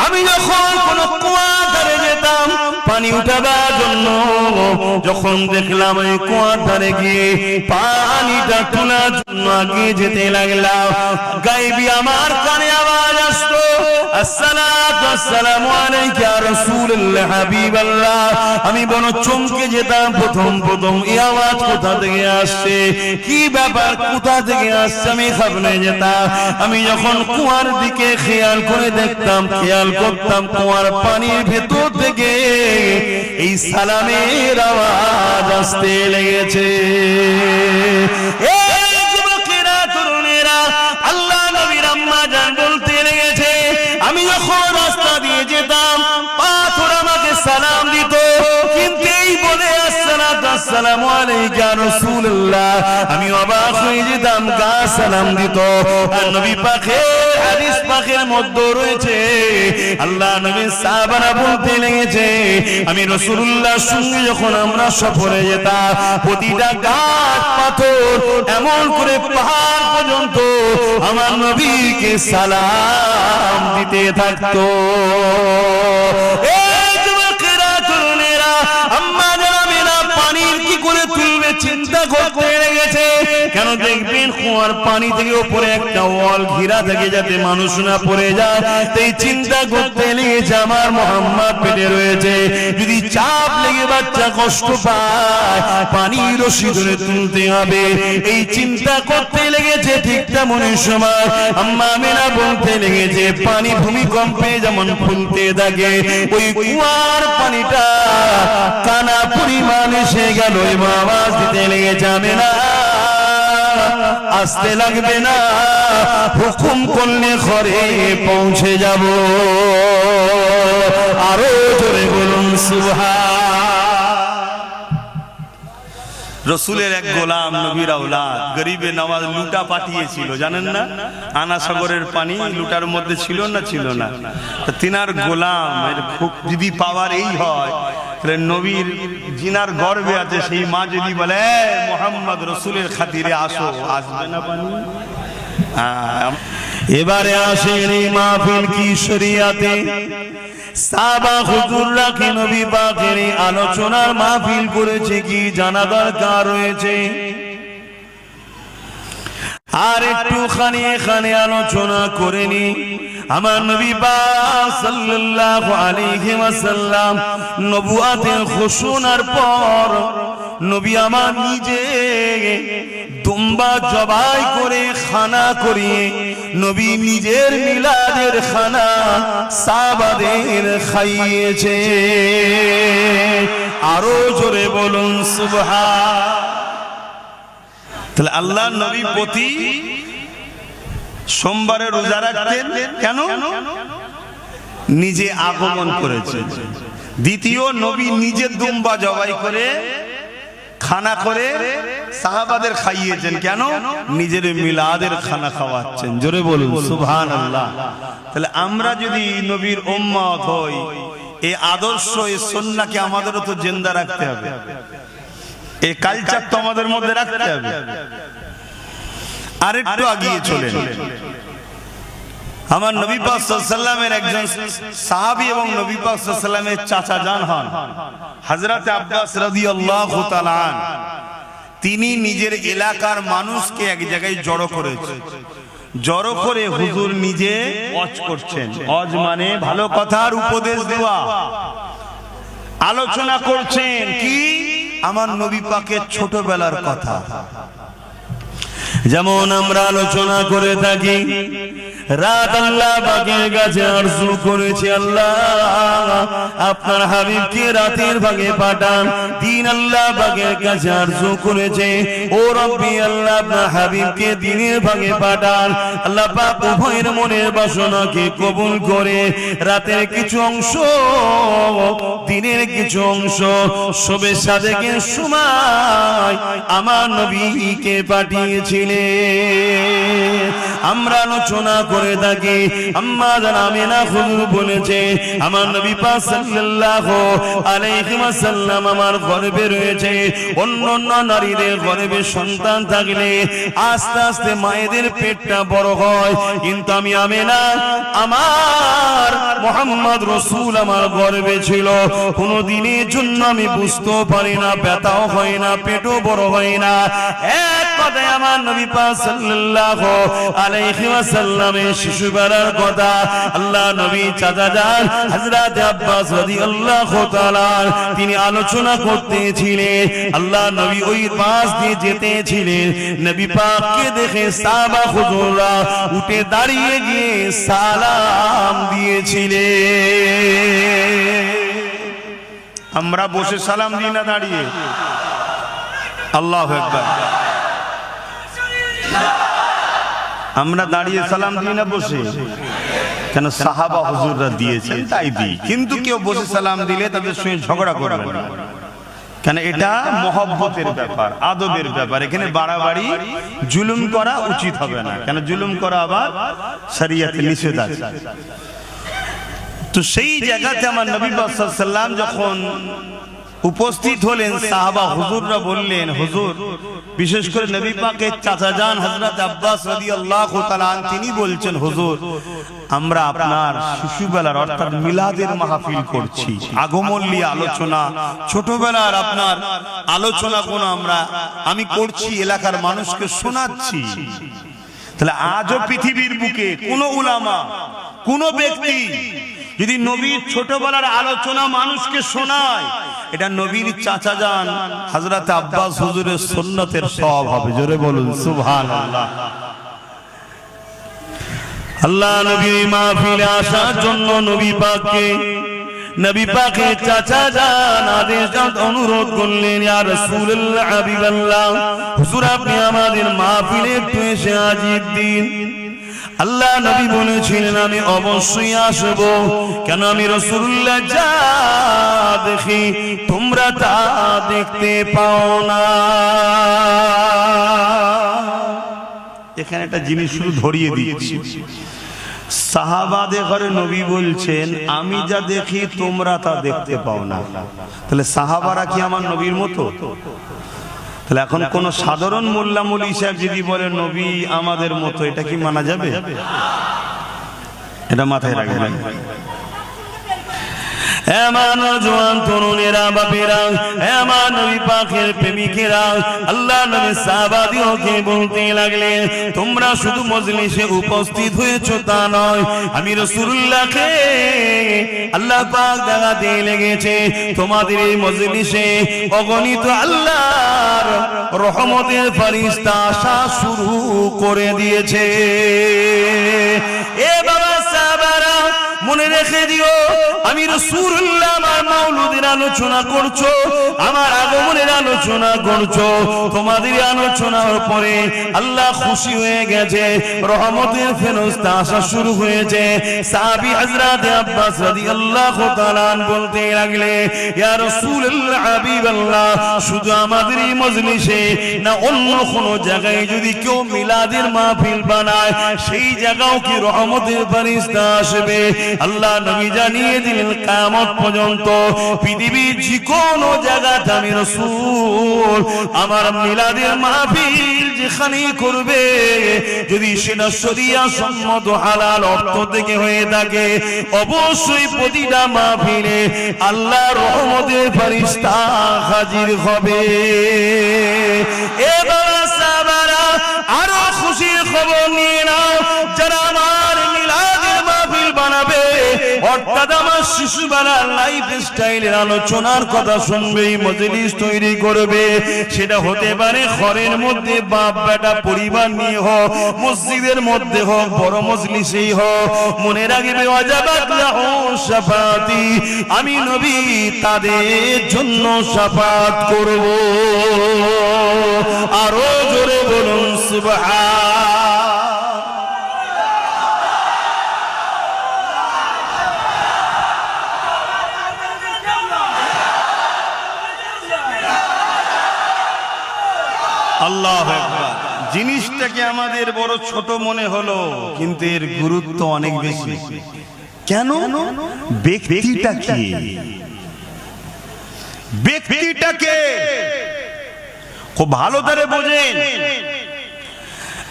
আমি যখন কোন কুয়া ধারে যেতাম পানি উঠাবার জন্য, যখন দেখলাম ওই কুয়ার ধারে গিয়ে পানিটা তোলার জন্য আগে যেতে লাগলাম, গায়েবী আমার কানে আওয়াজ আসতো, আসসালাতু আসসালামু আলাইকা ইয়া রাসূলুল্লাহ হাবিবাল্লাহ। আমি বড় চমকে যেতাম, প্রথম এই আওয়াজ কোথা থেকে আসছে, কি ব্যাপার, কোথা থেকে আসছে, আমি ঘাবড়ে যেতাম। আমি যখন কুয়ার দিকে খেয়াল করে দেখতাম, খেয়াল করতাম কুয়ার পানির ভেতর থেকে এই সালামের আওয়াজ আসতে লেগেছে। এই যুবকেরা, তরুণেরা, আল্লাহ নবীর আম্মা জান বলতে লেগেছে, আমি যখন রাস্তা দিয়ে যেতাম পাথর আমাকে সালাম দিত, কিন্তু এই বলে আসসালামু আলাইকা ইয়া রাসূলুল্লাহ আমি অবাক হয়ে যেতাম, গা সালাম দিত। আর নবী পাকের হাদিস পাকের মধ্যে রয়েছে, আল্লাহ নবী সাহাবারা বলতে লেগেছে, আমি রাসূলুল্লাহর সঙ্গে যখন আমরা সফরে যেতাম, প্রতিটা গাছ পাথর এমন করে পাহাড় পর্যন্ত আমার নবীকে সালাম দিতে থাকতো। এই যুবকেরা, তরুণেরা, আম্মা জানাবে না পানির কি করে তুলবে চিন্তা করতে লেগেছে। কেন দেখবেন কুয়ার পানি থেকে উপরে একটা ওয়াল ঘিরা থাকে যাতে মানুষ না পড়ে যায়, তাই চিন্তা করতে লেগেছে আমার মোহাম্মদ পেটে রয়েছে, যদি চাপ লেগে বাচ্চা কষ্ট পায় পানি রশি ধরে তুলতে হবে, এই চিন্তা করতে লেগেছে। ঠিক তেমনই সময় আম্মা আমিনা বলতে লেগেছে পানি ভূমিকম্পে যেমন ফুলতে থাকে ওই কুয়ার পানিটা কানা পরিমাণ এসে গেল এবং আওয়াজ দিতে লেগেছে আমিনা আসতে লাগবে না, হুকুম করলে ঘরে পৌঁছে যাব। আরো জোরে বলুন সুবহান। রসুলের এক গোলাম নবীর আওলাদ গরিবে নওয়াজ লুটা পাঠিয়েছিল, জানেন না? আনা সাগরের পানি লুটার মধ্যে ছিল না, ছিল না। তিনার গোলাম যদি পাওয়ার এই হয়, নবীর জিনার গর্বে আছে সেই মা যদি বলে মোহাম্মদ রসুলের খাতিরে আসো, আসবে না পানি? এবারে আসেন এই মাহফিল কি শরিয়াতে সাহাবা হুজুররা কি নবী পাকের আলোচনার মাহফিল করেছে কি জানা দরকার রয়েছে। আর একটুখানি এখানে আলোচনা করে নি আমার নবী পাক সাল্লাল্লাহু আলাইহি ওয়াসাল্লাম নবুয়াতের ঘোষণার পর নবী আমার নিজে দুম্বা জবাই করে খানা করিয়ে নবী নিজের মিলাদের খানা সাহাবাদের খাইয়েছে। আরো জোরে বলুন সুবহান। তাহলে আল্লাহ নবী প্রতি সোমবারে রোজা রাখতেন কেন? নিজে আগমন করেছে। দ্বিতীয়, নবী নিজে দুম্বা জবাই করে খানা করে সাহাবাদের খাইয়েছেন কেন? নিজের মিলাদের খানা খাওয়াচ্ছেন। জোরে বলুন সুবহানাল্লাহ। তাহলে আমরা যদি নবীর উম্মত হই, এই আদর্শ এই সুন্নাহকে আমাদেরও তো জিন্দা রাখতে হবে, এই কালচার তো আমাদের মধ্যে রাখতে হবে। আরেকটু এগিয়ে চলেন। আমার নবী পাক সাল্লাল্লাহু আলাইহি ওয়াসাল্লামের একজন সাহাবী এবং নবী পাক সাল্লাল্লাহু আলাইহি ওয়াসাল্লামের চাচা জান হন হযরত আব্বাস রাদিয়াল্লাহু তাআলা আন। তিনি নিজের এলাকার মানুষকে এক জায়গায় জড়ো করেছেন, জড়ো করে হুজুর নিজে ওয়াজ করছেন। ওয়াজ মানে ভালো কথার উপদেশ দেওয়া, আলোচনা করছেন কি আমার নবী পাকের ছোটবেলার কথা। যেমন আমরা আলোচনা করে থাকি রাত আল্লাহ পাকের কাছে আরজু করেছি আল্লাহ আপনার হাবিবকে রাতের ভাগে পাঠান। দিন আল্লাহ পাকের কাছে আরজু করেছে ও রব্বি আল্লাহ আপনার হাবিবকে দিনের ভাগে পাঠান। আল্লাহ পাক উভয়ের মনের বাসনাকে কবুল করে রাতের কিছু অংশ দিনের কিছু অংশ শবে সাদেকের সময় আমার নবীকে পাঠিয়েছিলেন। আমরা আলোচনা করে থাকি আম্মা জান আমিনা হুজুর বলেছে আমার নবী পাক সাল্লাল্লাহু আলাইহি ওয়াসাল্লাম আমার গর্ভে রয়েছে। অন্যান্য নারীদের গর্ভে সন্তান থাকলে আস্তে আস্তে মায়েদের পেটটা বড় হয়, কিন্তু আমি আমিনা আমার মুহাম্মদ রাসূল আমার গর্ভে ছিল, কোনো দিনের জন্য আমি বুঝতেও পারি না, ব্যথাও হয় না, পেটও বড় হয় না। এক কথায় আমার নবী পাক সাল্লাল্লাহু আলাইহি ওয়াসাল্লামের শিশুবেলার কথা আল্লাহ নবী চাচা যান হযরত আব্বাস রাদিয়াল্লাহু তাআলা তিনি আলোচনা করতেছিলেন। আল্লাহ নবী ওই পাশ দিয়ে যেতেছিলেন, নবী পাককে দেখে সাহাবা হুজুররা উঠে দাঁড়িয়ে গিয়ে সালাম দিয়েছিলেন। আমরা বসে সালাম দিই না দাঁড়িয়ে? আল্লাহু আকবার। আমরা দাঁড়িয়ে সালাম দিই না বসে? কেন? সাহাবা হুজুররা দিয়েছেন তাই দিই। কিন্তু কেউ বসে সালাম দিলে তাদের সঙ্গে ঝগড়া করবেন না, কেন এটা মহব্বতের ব্যাপার, আদবের ব্যাপার। এখানে বাড়াবাড়ি জুলুম করা উচিত হবে না, কেন জুলুম করা আবার শরীয়তে নিষেধ আছে। তো সেই জায়গাতে আমার নবী পাক সাল্লাল্লাহু আলাইহি ওয়াসাল্লাম যখন উপস্থিত হলেন সাহাবা হুজুররা বললেন, হুজুর, বিশেষ করে নবী পাকের চাচা যান হযরত আব্বাস রাদিয়াল্লাহু তাআলা আন তিনি বলছেন, হুজুর, আমরা আপনার শিশুবেলার অর্থাৎ মিলাদের মাহফিল করছি, আগমন নিয়ে আলোচনা, ছোটবেলার আপনার আলোচনা কোন আমি করছি, এলাকার মানুষকে শোনাচ্ছি। তাহলে আজও পৃথিবীর বুকে কোন উলামা, কোন ব্যক্তি যদি নবীর ছোটবেলার আলোচনা মানুষকে শোনায়, এটা নবীর চাচা যান হযরত আব্বাস হুজুরের সুন্নতের সওয়াব হবে। জোরে বলুন সুবহানাল্লাহ। আল্লাহ নবী মাহফিলে আসার জন্য নবী পাকের চাচা যান আদেশ অনুরোধ করলেন, ইয়া রাসূলুল্লাহ, হাবিবাল্লাহ, হুজুর আপনি আমাদের মাহফিলে একটু এসে হাজির দিন। আল্লাহ নবী বলেছিলেন, আমি অবশ্যই আসব, কেন আমি রাসূলুল্লাহ যা দেখি তোমরা তা দেখতে পাও না। এখানে একটা জিনিস শুধু ধরিয়ে দিচ্ছি, সাহাবাদের ঘরে নবী বলছেন, আমি যা দেখি তোমরা তা দেখতে পাও না। তাহলে সাহাবারা কি আমার নবীর মতো? তাহলে এখন কোন সাধারণ মোল্লা মৌলী সাহেব যদি বলে নবী আমাদের মতো, এটা কি মানা যাবে? এটা মাথায় রাখবেন। এমন জওয়ান তরুণেরা, বাপেরা, এমন নবী পাকের প্রেমিকেরা, আল্লাহ নবী সাহাবাদিওকে বলতে লাগলেন, তোমরা শুধু মজলিসে উপস্থিত হয়েছো তা নয়, আমি রাসূলুল্লাহকে আল্লাহ পাক দেখাতে লেগেছে, তোমাদের এই মজলিসে অগণিত আল্লাহর রহমতের ফেরেশতা আসা শুরু করে দিয়েছে। এ বাবা সাহাবারা, মনে রেখে দিও, আমি রাসূলুল্লাহ আমার মাওলুদের আলোচনা করছো, আমার আগমনের আলোচনা করছো, তোমাদের আলোচনার পরে আল্লাহ খুশি হয়ে গেছে, রহমতের ফেরেশতা আসা শুরু হয়েছে। সাহাবী হযরত আব্বাস রাদিয়াল্লাহু তাআলা বলতে লাগলে, ইয়া রাসূলুল্লাহ, হাবিবাল্লাহ, শুধু আমাদের এই মজলিসে না অন্য কোন জায়গায় যদি কেউ মিলাদের মাহফিল বানায়, সেই জায়গাও কি রহমতের ফেরেশতা আসবে? আল্লাহ নবী জানিয়ে দিলেন, কিয়ামত পর্যন্ত পৃথিবীর যে কোনো জায়গাতে আমি রাসূল আমার মিলাদের মাহফিল যেখানে করবে, যদি সেটা শরিয়া সম্মত হালাল অর্থ থেকে হয়ে থাকে, অবশ্যই প্রতিটা মাহফিলে আল্লাহর রহমতের ফেরেশতা হাজির হবে। এবার সাহাবারা আরো খুশির খবর নিয়ে নাও, যারা আমার মিলাদের মাহফিল বানাবে, অর্থাৎ আমার শিশুবেলার লাইফ স্টাইলের আলোচনার কথা শুনবে, মজলিস তৈরি করবে, সেটা হতে পারে ঘরের মধ্যে বাপ বেটা পরিবার নিয়ে হোক, মসজিদের মধ্যে হোক, বড় মজলিসেই হোক, মনে রাখবে ওয়াজাবাত লাহু শাফাতি, আমি নবী তাদের জন্য শাফাত করব। আরো জোরে বলুন সুবহান। আল্লাহু আকবার। জিনিসটাকে আমাদের বড় ছোট মনে হলো, কিন্তু এর গুরুত্ব অনেক বেশি। কেন? ব্যক্তিটাকে খুব ভালো করে বোঝেন।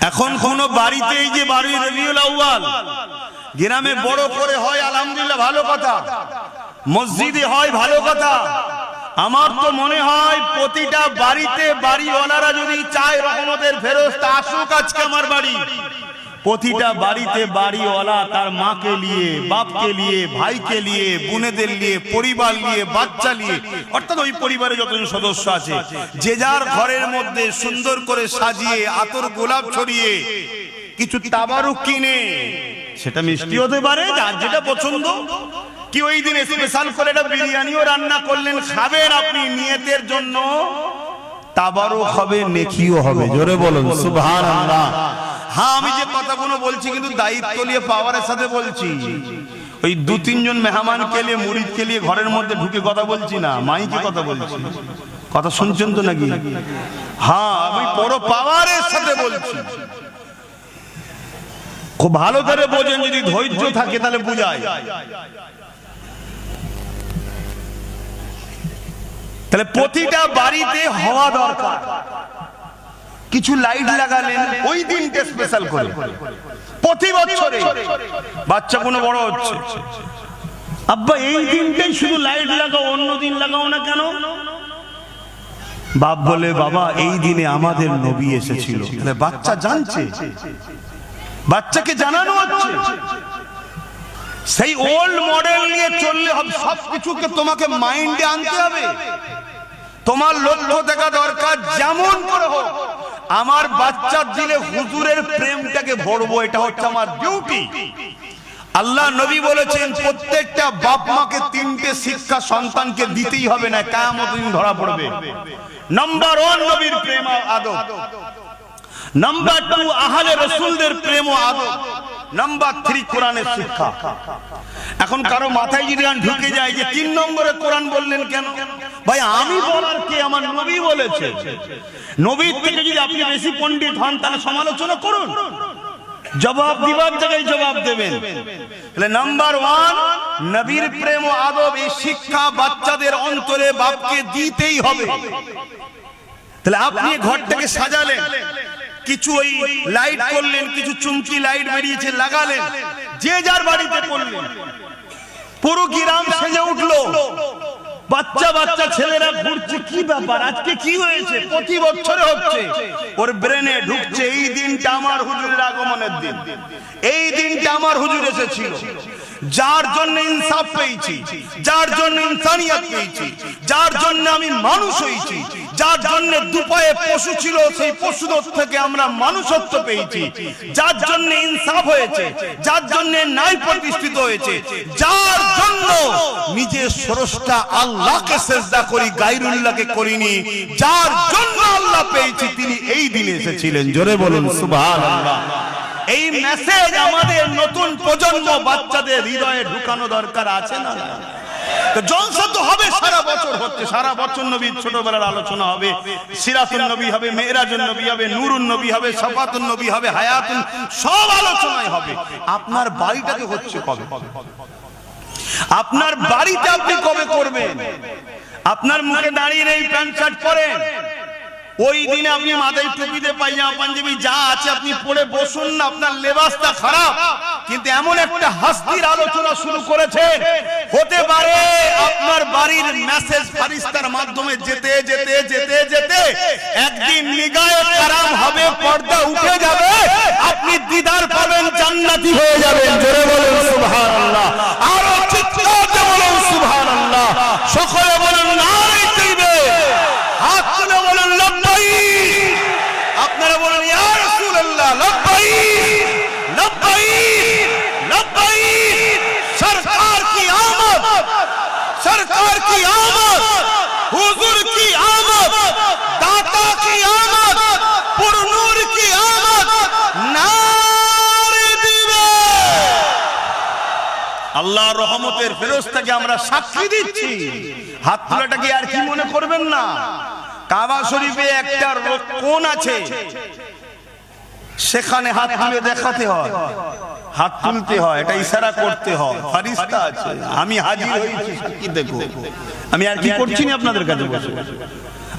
এখন কোন বাড়িতে এই যে বাড়ি রবিউল আউয়াল গ্রামে বড় করে হয়, আলহামদুলিল্লাহ, ভালো কথা, মসজিদে হয়, ভালো কথা। আমার তো মনে হয় প্রতিটা বাড়িতে বাড়িওয়ালারা যদি চায় রহমতের ফেরেশতা আসুক আজকে আমার বাড়ি, প্রতিটা বাড়িতে বাড়িওয়ালা তার মাকে নিয়ে, বাপকে নিয়ে, ভাইকে নিয়ে, বোনেদের নিয়ে, পরিবার নিয়ে, বাচ্চা নিয়ে, অর্থাৎ ওই পরিবারে যতজন সদস্য আছে, যে যার ঘরের মধ্যে সুন্দর করে সাজিয়ে আতর গোলাপ ছড়িয়ে কিছু তাবারুক কিনে, সেটা মিষ্টি হতে পারে, যার যেটা পছন্দ, কি ওই দিন স্পেশাল করে একটা বিরিয়ানিও রান্না করলেন, খাবেন আপনি নিয়তের জন্য, তাবারুক হবে, নেকিও হবে। জোরে বলুন সুবহানাল্লাহ। হ্যাঁ, আমি যে কথাগুলো বলছি কিন্তু দায়িত্ব নিয়ে পাওয়ারের সাথে বলছি। ওই দু তিনজন মেহমানকে নিয়ে, মুরিদকে নিয়ে ঘরের মধ্যে ঢুকে কথা বলছি না, মাইকে কথা বলছি। কথা শুনছেন তো নাকি? হ্যাঁ, আমি বড় পাওয়ারের সাথে বলছি। খুব ভালো করে বোঝেন, যদি ধৈর্য থাকে তাহলে বুঝায়। তাহলে প্রতিটা বাড়িতে হওয়া দরকার। কিছু লাইট লাগালেন ওই দিনটা স্পেশাল করে, প্রতি বছরে বাচ্চা কোনো বড় হচ্ছে, আব্বা এই দিনটাই শুধু লাইট লাগাও, অন্য দিন লাগাও না কেন? বাপ বলে বাবা এই দিনে আমাদের নবী এসেছিল। তাহলে বাচ্চা জানছে, বাচ্চাকে জানানো হচ্ছে। সেই ওল্ড মডেল নিয়ে চললে হবে, সবকিছুকে তোমাকে মাইন্ডে আনতে হবে। তোমার লক্ষ্য দেখা দরকার যেমন করে হোক আমার বাচ্চার দিলে হুজুরের প্রেমটাকে ভরবো, এটা হচ্ছে আমার ডিউটি। আল্লাহ নবী বলেছেন প্রত্যেকটা বাপ মাকে তিনটে শিক্ষা সন্তানকে দিতেই হবে, না কিয়ামত দিন ধরা পড়বে। নাম্বার 1 নবীর প্রেম ও আদব, নাম্বার 2 আহলে রাসূলদের প্রেম ও আদব, নাম্বার 3 কোরআনের শিক্ষা। এখন কারো মাথায় যদি ঢুকে যায় যে 3 নম্বরে কোরআন বললেন কেন? ভাই আমি বলার কে? আমার নবী বলেছে। নবীর থেকে যদি আপনি বেশি পণ্ডিত হন তাহলে সমালোচনা করুন, জবাব দিবার জায়গায় জবাব দেবেন। তাহলে নাম্বার 1 নবীর প্রেম ও আদব, এই শিক্ষা বাচ্চাদের অন্তরে বাপকে দিতেই হবে। তাহলে আপনি ঘরটাকে সাজালেন, কিছু ওই লাইট করলেন, কিছু চুমকি লাইট বেরিয়েছে লাগালেন, যে যার বাড়িতে করলেন, পুরো গ্রাম সেজে উঠলো, বাচ্চা বাচ্চা ছেলেরা ঘুরছে, কি ব্যাপার আজকে কি হয়েছে? প্রতি বছরে হচ্ছে, ওর ব্রেনে ঢুকছে এই দিনটা আমার হুজুরের আগমনের দিন, এই দিনটা আমার হুজুর এসেছিল, যার জন্য ইনসাফ পেয়েছি, যার জন্য ইনসানিয়ত পেয়েছি, যার জন্য আমি মানুষ হয়েছি, যার জন্য দুপায়ে পশু ছিল সেই পশুদের থেকে আমরা মানুষত্ব পেয়েছি, যার জন্য ইনসাফ হয়েছে, যার জন্য ন্যায় প্রতিষ্ঠিত হয়েছে, যার জন্য নিজের স্রষ্টা আল্লাহকে সিজদা করি, গায়রুল্লাহকে করিনি, যার জন্য আল্লাহ পেয়েছি, তিনি এই দিনে এসেছিলেন। জোরে বলুন সুবহানাল্লাহ। এই মেসেজ আমাদের নতুন প্রজন্ম বাচ্চাদের হৃদয়ে ঢুকানো দরকার আছে না? জলসা তো হবে, সারা বছর হচ্ছে, সারা বছর নবীর ছোটবেলার আলোচনা হবে, সিরাতুন নবী হবে, মেরাজুন নবী হবে, নূরুন নবী হবে, শাফাতুন নবী হবে, হায়াতুন, সব আলোচনায় হবে। আপনার বাড়িটাকে হচ্ছে কবে? আপনার বাড়িতে আপনি কবে করবেন? আপনার মুখে দাঁড়িয়ে নেই প্যান্ট শার্ট পরেন, ওই দিনে আপনি মাথায় টুপিতে পায়জামা পাঞ্জাবি যা আছে আপনি পরে বসুন না, আপনার লেবাসটা খারাপ। কিন্তু এমন একটা হাস্তির আলোচনা শুরু করেছে, হতে পারে আপনার বাড়ির মেসেজ ফারিস্তার মাধ্যমে যেতে যেতে যেতে যেতে একদিন নিগায়ে কারাম হবে, পর্দা উঠে যাবে, আপনি দিদার পাবেন, জান্নাতি হয়ে যাবেন। জোরে বলুন সুবহানাল্লাহ, আরো চিৎকার দিয়ে বলুন সুবহানাল্লাহ, সকলে বলুন নারে তাকবীর, হাত তুলে বলুন লব্বাইক, আপনারা বলুন ইয়া রাসূলুল্লাহ লব্বাইক লব্বাইক লব্বাইক। সরকার কি আমদ, সরকার কি আমদ, হুজুর কি আমদ, দাতা কি আমদ, পুরনূর কি আমদ, নারে দিবে। আল্লাহর রহমতের ফেরেশতাকে আমরা সাক্ষী দিচ্ছি। হাত তোলাটাকে আর কি মনে করবেন না, কাবা শরীফে একটা কোণ আছে, সেখানে হাত তুলে দেখাতে হয়, হাত তুলতে হয়, এটা ইশারা করতে হয়, ফারিস্তা আছে, আমি হাজির হয়েছি সাক্ষী দেখো। আমি আর কি করছি না আপনাদের কাছে বসে।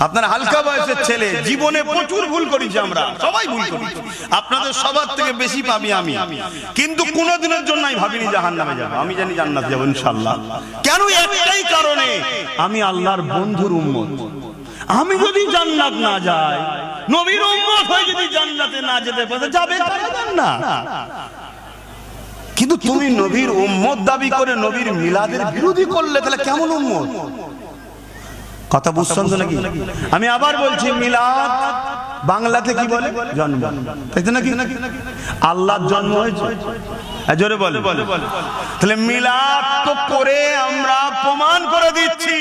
আপনার হালকা বয়সের ছেলে, জীবনে প্রচুর ভুল করেছি আমরা, সবাই ভুল করেছি, আপনাদের সবার থেকে বেশি পাবি আমি, কিন্তু কোনোদিনের জন্য আমি ভাবিনি জাহান্নামে যাব, আমি জানি জান্নাতে যাব ইনশাআল্লাহ। কেন? একটাই কারণে, আমি আল্লাহর বন্ধুর উম্মত। আমি যদি জান্নাত না যাই, নবীর উম্মত হয়ে যদি জান্নাতে না যেতে পারে, যাবে না। কিন্তু তুমি নবীর উম্মত দাবি করে নবীর মিলাদের বিরোধী করলে, তাহলে কেমন উম্মত? কথা বুঝছেন তো নাকি? আমি আবার বলছি, মিলাদ বাংলাতে কি বলে? জন্ম, তাই তো নাকি? আল্লাহর জন্ম হয়েছে, জোরে বলে। তাহলে মিলাদ তো করে আমরা প্রমাণ করে দিচ্ছি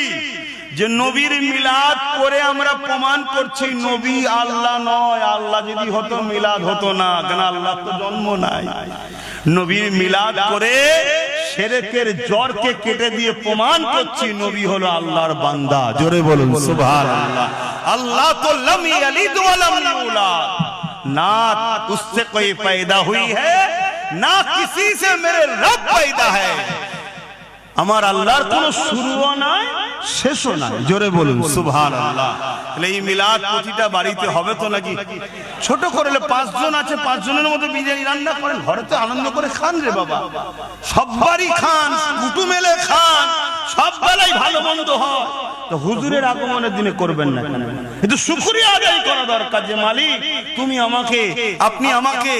যে নবীর মিলাদ করে আমরা প্রমাণ করছি নবী আল্লাহ নয়। আল্লাহ যদি হতো মিলাদ হতো না, কেন? আল্লাহ তো জন্ম নাই। নবীর মিলাদ করে শিরকের জড়কে কেটে দিয়ে প্রমাণ করছি নবী হলো আল্লাহর বান্দা। জোরে বলুন সুবহানাল্লাহ। আল্লাহ তো লম ইয়ালিদ ওয়া লাম ইউলাদ, না उससे कोई पैदा हुई है না किसी से मेरे रब पैदा है। আমার আল্লাহর কোনো শুরুও নাই, শেষও নাই। জোরে বলুন সুবহানাল্লাহ। তাহলে এই মিলাদ প্রতিটা বাড়িতে হবে তো নাকি? ছোট করলে 5 জন আছে, 5 জনের মধ্যে বিরিয়ানি রান্না করেন, ঘরে তো আনন্দ করে খান রে বাবা, সববারই খান, কুটুম এলে খান, সব বেলায় ভালো মন্দ হয়। তো হুজুরের আগমনের দিনে করবেন না কেন? কিন্তু শুকরিয়া আদায় করা দরকার যে মালিক তুমি আমাকে, আপনি আমাকে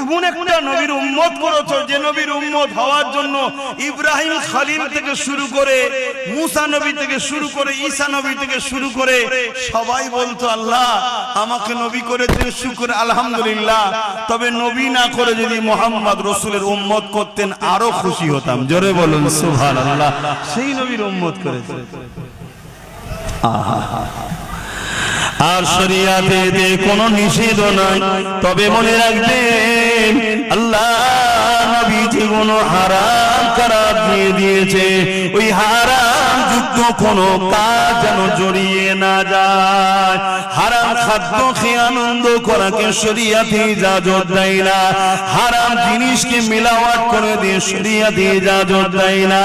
এমন একটা নবীর উম্মত করেছো যে নবীর উম্মত হওয়ার জন্য ইব্রাহিম খলিল থেকে শুরু করে, মুসা নবী থেকে শুরু করে, ঈসা নবী থেকে শুরু করে সবাই বলতো আল্লাহ আমাকে নবী করেছেন, শুকর আলহামদুলিল্লাহ। তবে নবী না করে যদি মুহাম্মদ রাসূলের উম্মত করতেন আরো খুশি হতাম। জোরে বলুন সুবহানাল্লাহ। সেই নবীর উম্মত করেছে। আর শরিয়াতে কোনো নিষেধ নাই, তবে মনে রাখবেন আল্লাহ নবী যে কোনো হারাম করার দিয়ে দিয়েছে, ওই হারাম যুক্ত কোনো কাজ যেন জড়িয়ে না যায়। হারাম খাদ্য খেয়ে আনন্দ করাকে শরিয়াতে ইজাজত দেয় না, হারাম জিনিসকে মিলাওয়াট করে দিয়ে শরিয়াতে ইজাজত দেয় না।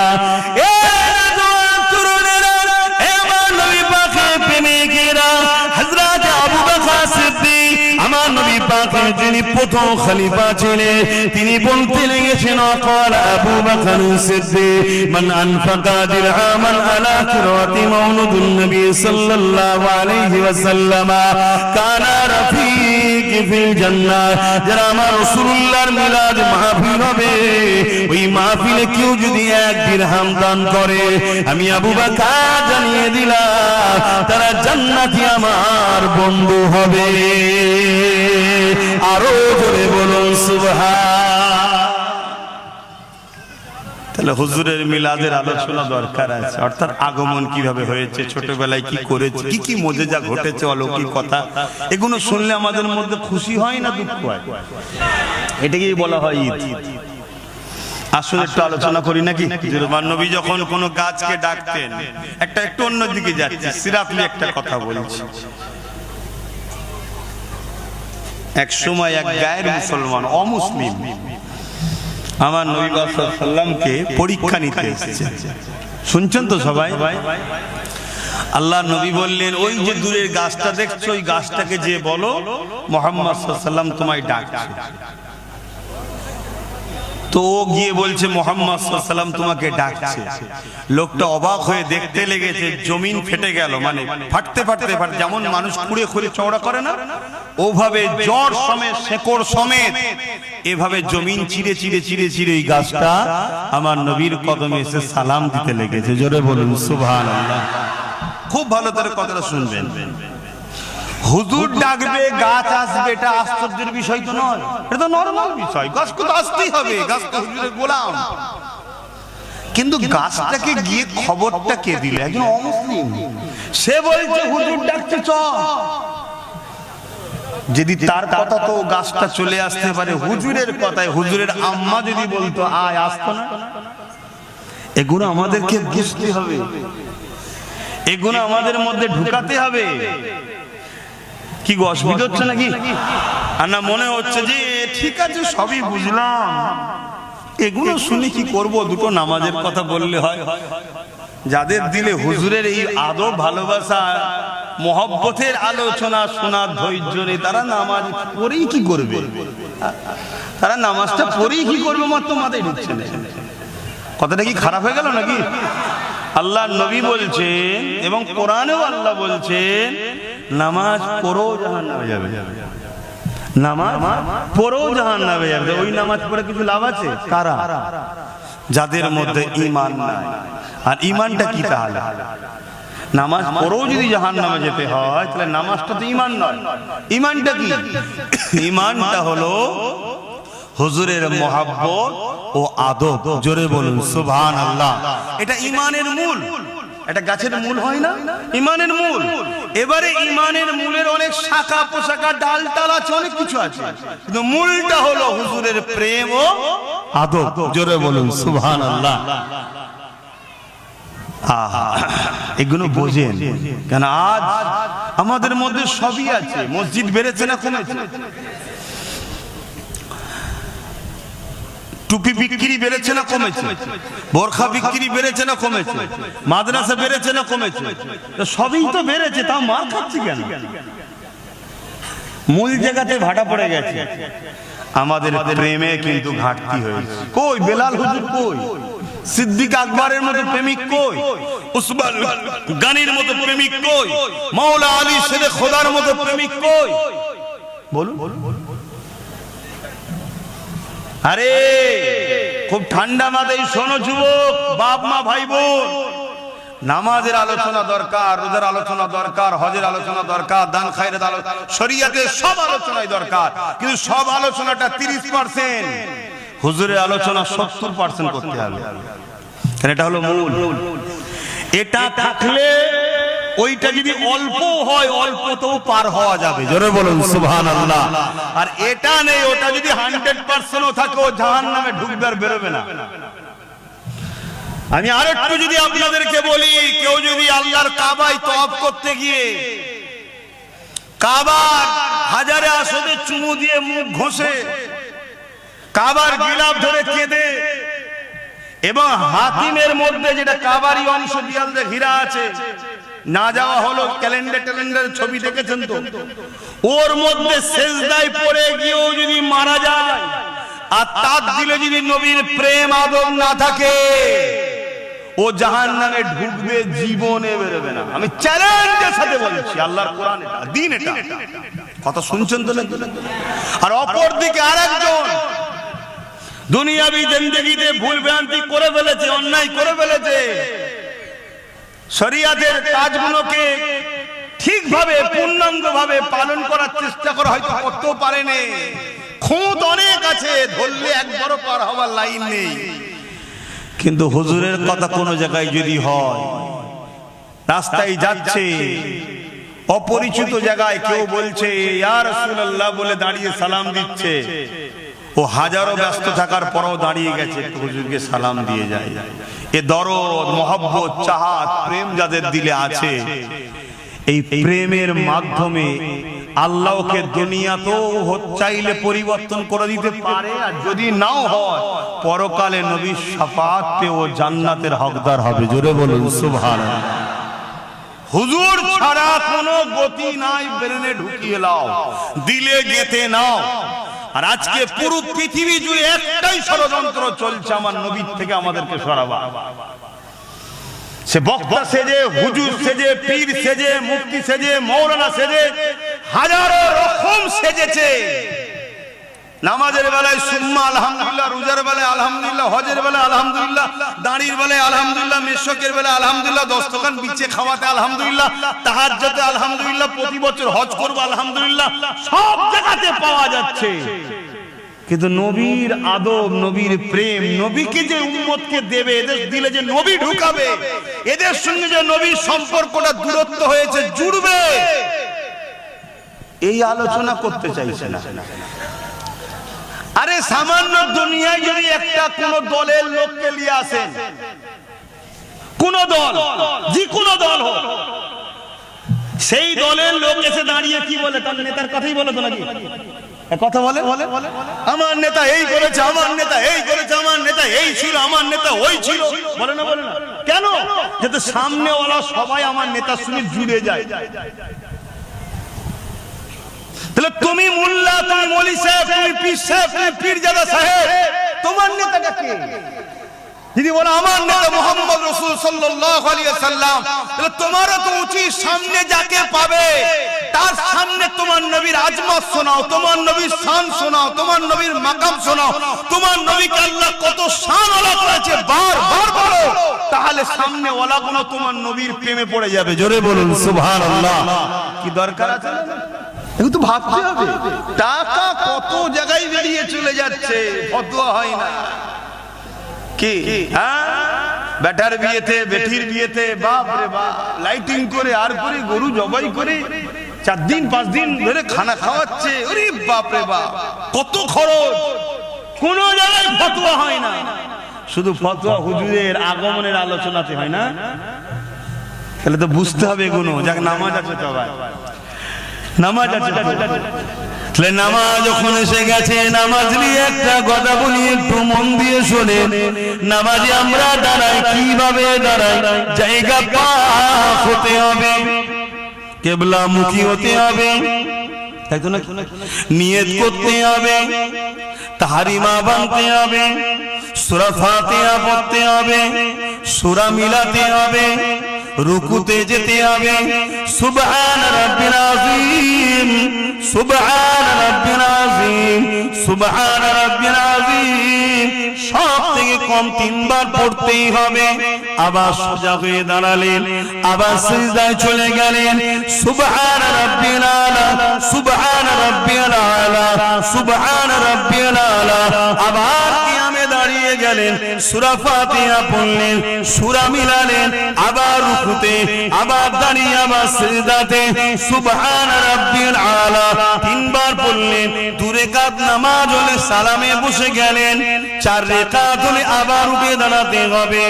আমার নবী পাকের যিনি প্রথম খলিফা ছিলেন, তিনি বলতে লেগেছেন অকাল আবু বকর সিদ্দিক মান আনফাকা দিরহামান আলা কিরাতি মাউলুদুন নবী সাল্লাল্লাহু আলাইহি ওয়াসাল্লাম কানা রাফিকি ফিল জান্নাহ। যারা আমার রাসূলুল্লাহর মিলাদ মাহফিল হবে, ওই মাহফিলে কেউ যদি 1 দিরহাম দান করে, আমি আবু বকর জানিয়ে দিলাম তারা জান্নাতি আমার বন্ধু হবে। আরো জোরে বলুন সুবহান। তাহলে হুজুরের মিলাদের আলোচনা দরকার আছে, অর্থাৎ আগমন কিভাবে হয়েছে, ছোটবেলায় কি করেছে, কি কি মুজিজা ঘটেছে, অলৌকিক কথা, এগুলো শুনলে আমাদের মধ্যে খুশি হয় না দুঃখ হয়? এটাকেই বলা হয় ঈদ। আসলে একটু আলোচনা করি নাকি? নবী যখন কোনো গাছকে ডাকতেন, একটু অন্যদিকে যাচ্ছে, সিরাতলি একটা কথা বলছি। এক সময় এক গায়ের মুসলমান, অমুসলিম, আমার নবী সাল্লাল্লাহু আলাইহি ওয়াসাল্লামকে পরীক্ষা নিতে এসেছে। শুনছেন তো সবাই? আল্লাহ নবী বললেন, ওই যে দূরের গাছটা দেখছো, ওই গাছটাকে যে বলো মুহাম্মদ সাল্লাল্লাহু আলাইহি ওয়াসাল্লাম তোমায় ডাকছে। তো ও গিয়ে বলছে মুহাম্মদ সাল্লাল্লাহু আলাইহি ওয়াসাল্লাম তোমাকে ডাকছে। লোকটা অবাক হয়ে দেখতে লেগেছে, জমিন ফেটে গেল, মানে ফাটতে ফাটতে যেমন মানুষ খুঁড়ে খুঁড়ে চওড়া করে না, ওভাবে জড় সমেত, শেকড় সমেত এভাবে জমিন চিরে চিরে চিরে চিরে এই গাছটা আমার নবীর কদমে এসে সালাম দিতে লেগেছে। জোরে বলুন সুবহানাল্লাহ। খুব ভালো করে কথাটা শুনবেন। হুজুর ডাকবে, গাছ আসবে, এটা আশ্চর্যের বিষয় তো নয়, এটা তো নরমাল বিষয়। গাছকে তো আসতেই হবে, গাছ তো হুজুরের গোলাম। কিন্তু গাছটাকে গিয়ে খবরটা কে দিলে? একজন অমুসলিম। সে বলছে হুজুর ডাকছে চল। যদি তার কথা তো গাছটা চলে আসতে পারে, হুজুরের কথায় হুজুরের আম্মা যদি বলতো আয়, আসতো না? এগুলো আমাদেরকে বুঝতে হবে, এগুলো আমাদের মধ্যে ঢুকাতে হবে। কি গো, অসুবিধা হচ্ছে নাকি? আর না মনে হচ্ছে যে ঠিক আছে সবই বুঝলাম, এগুলো শুনে কি করব? দুটো নামাজের কথা বললে হয়। যাদের দিলে হুজুরের এই আদব, ভালোবাসা, মহব্বতের আলোচনা শোনার ধৈর্য নেই, তারা নামাজ পড়েই কি করবে? তারা নামাজটা পড়েই কি করবে? মাত্র মাথায় ঢুকছে না। কথাটা কি খারাপ হয়ে গেল নাকি? আল্লাহ নবী বলছেন এবং কোরআনেও আল্লাহ বলছেন, নামাজ পড়েও জাহান্নামে যাবে। নামাজ পড়েও জাহান্নামে যাবে। ওই নামাজ পড়ে কিছু লাভ আছে? কারা? যাদের মধ্যে ঈমান নাই। আর ঈমানটা কি তাহলে? নামাজ পড়েও যদি জাহান্নামে যেতে হয়, তাহলে নামাজটা তো ঈমান নয়। ঈমানটা কি? ঈমানটা হলো হুজুরের মহব্বত ও আদব। জোরে বলুন সুবহানাল্লাহ। এটা ঈমানের মূল। এটা গাছের মূল হয় না? ঈমানের মূল। এবারে ঈমানের মূলের অনেক শাখা পোশাকা, ডাল টাল আছে, অনেক কিছু আছে, কিন্তু মূলটা হলো হুজুরের প্রেম ও আদব। জোরে বলুন সুবহানাল্লাহ। এগুলো বোঝেন কেন? আজ আমাদের মধ্যে সবই আছে। মসজিদ বেড়েছে না কমেছে? টুপি বিক্রি বেড়েছে না কমেছে? বোরখা বিক্রি বেড়েছে না কমেছে? মাদ্রাসা বেড়েছে না কমেছে? সবই তো বেড়েছে, তাও মার খাচ্ছি কেন? মূল জায়গাতে ভাটা পড়ে গেছে। আমাদের প্রেমে কিন্তু ঘাটতি হয়েছে। কই বেলাল হুজুর, কই সিদ্দিক আকবরের মতো প্রেমিক, কই উসমান গানির মতো প্রেমিক, কই মাওলা আলী শেরে খোদার মতো প্রেমিক, কই বলুন। আরে খুব ঠান্ডা মাথায় শোনো যুবক, বাপ মা ভাই বোন, নামাজের আলোচনা দরকার, রোজার আলোচনা দরকার, হজের আলোচনা দরকার, দান খায়রাত আলোচনা, শরীয়তের সব আলোচনাই দরকার, কিন্তু সব আলোচনাটা 30%, হুজুরের আলোচনা 70% করতে হবে। কারণ এটা হলো মূল। এটা থাকলে ওইটা যদি অল্প হয়, অল্পতেও পার হওয়া যাবে। জোরে বলুন সুবহানাল্লাহ। আর এটা নেই, ওটা যদি 100%ও থাকে, ও জাহান্নামে ঢুকবে আর বেরোবে না। আমি আরেকটু যদি আপনাদেরকে বলি, কেউ যদি আল্লাহর কাবায় তওয়াফ করতে গিয়ে কাবার হাজারে আসদে চুমু দিয়ে মুখ ঘষে, কাবার গিলাফ ধরে কেঁদে, এবং হাতিমের মধ্যে যেটা কাবারি অংশ দেয়াল দিয়ে ঘিরা আছে, না যাওয়া হলো, ক্যালেন্ডারের ছবি দেখেছেন তো, ওর মধ্যে সেজদায় পড়ে গিয়েও যদি মারা যায়, আর তার দিলে যদি নবীর প্রেম আদর না থাকে, ও জাহান্নামে ঢুকবে, জীবনে বেরোবে না। আমি চ্যালেঞ্জের সাথে বলছি, আল্লাহর কোরআন এটা, দ্বীন এটা। কথা শুনছেন তো? আর অপর দিকে আরেকজন দুনিয়াবি জিন্দেগিতে ভুল ভ্রান্তি করে ফেলেছে, অন্যায় করে ফেলেছে, শরিয়াতের কাজগুলোকে ঠিকভাবে পূর্ণাঙ্গভাবে পালন করার চেষ্টা করে হয়তো করতেও পারেনি, খুঁত অনেক আছে, ধরলে একবারও পার হওয়ার লাইন নেই। কিন্তু হুজুরের কথা কোনো জায়গায় যদি হয়, রাস্তায় যাচ্ছে, অপরিচিত জায়গায় কেউ বলছে ইয়া রাসূলুল্লাহ বলে দাঁড়িয়ে সালাম দিচ্ছে, ও হাজারো ব্যস্ত থাকার পরও দাঁড়িয়ে গেছে, হুজুরকে সালাম দিয়ে যায়। এ দরদ, মহব্বত, চাহাত, প্রেম যাদের দিলে আছে, এই প্রেমের মাধ্যমে আল্লাহকে দুনিয়াতেও চাইলে পরিবর্তন করে দিতে পারে, আর যদি নাও হয় পরকালে নবীর শাফাআত পেয়ে ও জান্নাতের হকদার হবে। জোরে বলুন সুবহানাল্লাহ। হুজুর ছাড়া কোনো গতি নাই, ব্রেনে ঢুকিয়ে নাও, দিলে গেঁথে নাও। আর আজকে পুরো পৃথিবী জুড়ে একটাই ষড়যন্ত্র চলছে, আমার নবীর থেকে আমাদেরকে সরাবা। সে বক্তা সেজে, হুজুর সেজে, পীর সেজে, মুফতি সেজে, মৌলানা সেজে, হাজারো রকম সেজেছে। নামাজের বেলায় সুম্মা আলহামদুলিল্লাহ, রোজার বেলায় আলহামদুলিল্লাহ, হজের বেলায় আলহামদুলিল্লাহ, দাঁড়ির বেলায় আলহামদুলিল্লাহ, মেশকের বেলায় আলহামদুলিল্লাহ, দস্তকান বিছে খাওয়াতে আলহামদুলিল্লাহ, তাহাজ্জুদে আলহামদুলিল্লাহ, প্রতি বছর হজ করব আলহামদুলিল্লাহ, সব জায়গাতে পাওয়া যাচ্ছে। কিন্তু নবীর আদব, নবীর প্রেম, নবীকে যে উম্মতকে দেবে, এদের দিলে যে নবী ঢুকাবে, এদের সঙ্গে যে নবীর সম্পর্কটা দূরত্ব হয়েছে, জুড়বে, এই আলোচনা করতে চাইছে না। আরে সামান্য দুনিয়ায় যদি একটা কোন দলের লোককে নিয়ে আসেন, কোন দল, যে কোন দল হোক, সেই দলের লোক এসে দাঁড়িয়ে কি বলে? তার নেতার কথাই বলে তো নাকি? কথা বলে, আমার নেতা এই করেছে, আমার নেতা এই করেছে, আমার নেতা এই ছিল, আমার নেতা ওই ছিল, বলে না? বলে না কেন? যাতে সামনেওয়ালা সবাই আমার নেতার সঙ্গে জুড়ে যায়। তাহলে তুমি মোল্লা, তুমি মৌলী সাহেব, তুমি পীর সাহেব, তুমি পীরজাদা সাহেব, তোমার নেতাটা কে? যদি বলো আমার নেতা মুহাম্মদ রাসূল সাল্লাল্লাহু আলাইহি ওয়াসাল্লাম, তাহলে তোমারও তো উচিত সামনে যাকে পাবে তার সামনে তোমার নবীর আজমত শোনাও, তোমার নবীর শান শোনাও, তোমার নবীর মাকাম শোনাও, তোমার নবীকে আল্লাহ কত শান ওয়ালা করেছে বারবার বলো, তাহলে সামনে ওয়ালাগুলো তোমার নবীর প্রেমে পড়ে যাবে। জোরে বলুন সুবহানাল্লাহ। কি দরকার আছে? কিন্তু ভাবতে হবে, টাকা কত জায়গায় বেরিয়ে চলে যাচ্ছে, ফতোয়া হয় না কি? বেটার বিয়েতে, বেটির বিয়েতে, বাপ রে বাপ, লাইটিং করে আর করে গরু জবাই করে 4 দিন 5 দিন ধরে খানা খাওয়াচ্ছে, ওরে বাপ রে বাপ, কত খরচ, কোন জায়গায় ফতোয়া হয় না। শুধু ফতোয়া হুজুরের আগমনের আলোচনাতে হয় না। তাহলে তো বুঝতে হবে এগুলো, যাক নামাজ আছে তো ভাই, নামাজ আছে, নামাজ যখন এসে গেছে, নামাজ নিয়ে একটা কথা বলি, একটু মন দিয়ে শোনেন। নামাজে আমরা দাঁড়াই, কিভাবে দাঁড়াই? জায়গা পাক হতে হবে, কিবলামুখী হতে হবে, তাই তো না? নিয়ত করতে হবে, তাহরিমা বানতে হবে, সূরা ফাতিহা পড়তে হবে, সূরা মিলাতে হবে, রুকুতে যেতে হবে। সুবহান রাব্বিল আযীম, সুবহান রাব্বিল আযীম, সুবহান রাব্বিল আযীম সব থেকে কম 3 বার পড়তেই হবে। আবার সোজা হয়ে দাঁড়ালেন, আবার সিজদায় চলে গেলেন, সুবহান রাব্বিল আলা, সুবহান রাব্বিল আলা, সুবহান রাব্বিল আলা। আবার কিয়ামে দাঁড়িয়ে গেলেন, সূরা ফাতিহা পড়লেন, সূরা মিলালেন, আবার রুকুতে, আবার দাঁড়িয়ে, আবার সিজদাতে, সুবহান রাব্বিল আলা 3 বার পড়লেন। 2 রাকাত নামাজ হলে সালামে বসে গেলেন, 4 রাকাত হলে আবার উঠে দাঁড়াতে হবে।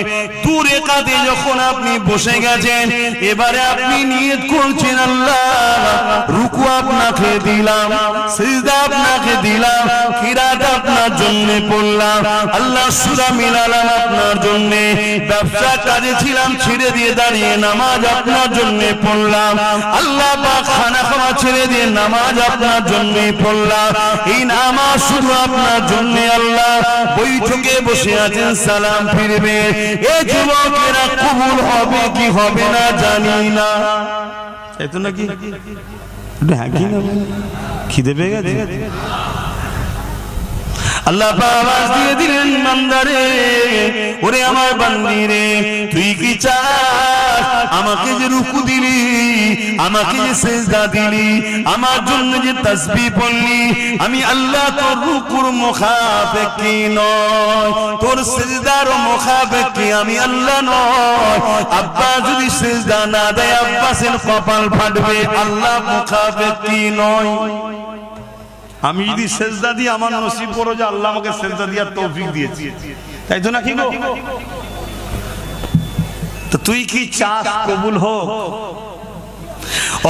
2 রাকাতে যখন আপনি বসে গেছেন, এবারে আপনি নিয়ত করছেন, আল্লাহ রুকু আপনাকে দিলাম, সিজদা আপনাকে দিলাম, কিরাত আপনার জন্য পড়লাম, আল্লাহ সূরা মিলালাম আপনার জন্য, ব্যবসা কাজে ছিলাম ছেড়ে দিয়ে দাঁড়িয়ে নামাজ আপনার জন্য পড়লাম, আল্লাহ পাক খানা খাওয়া ছেড়ে দিয়ে নামাজ আপনার জন্য পড়লাম। এই নামাজ শুধু আপনার জন্য। আল্লাহ বৈঠকে বসে আছেন, সালাম ফিরবে। এই যুবকেরা কবুল হবে কি হবে না জানি না, তাই তো নাকি? খিদে পেয়ে গেছে, আল্লাহ আওয়াজ দিয়ে দিলেন, বান্দারে, ওরে আমার বান্দি রে, তুই কি চাস? আমাকে যে রুকু দিলি, আমাকে যে সিজদা দিলি, আমার জন্য যে তাসবিহ পড়লি, আমি আল্লাহ তোর রুকুর মুখাপেক্ষী নয়, তোর সিজদার মুখাপেক্ষী আমি আল্লাহ নয়। আব্বা যদি সিজদা না দেয়, আব্বাসের কপাল ফাটবে, আল্লাহ মুখাপেক্ষী নয়। আমি যদি সেজদা দিই, আমার নসিব পড়ো যে আল্লাহ আমাকে সেজদা দেওয়ার তৌফিক দিয়েছে, তাই তো নাকি গো? তো তুই কি চাস কবুল হোক?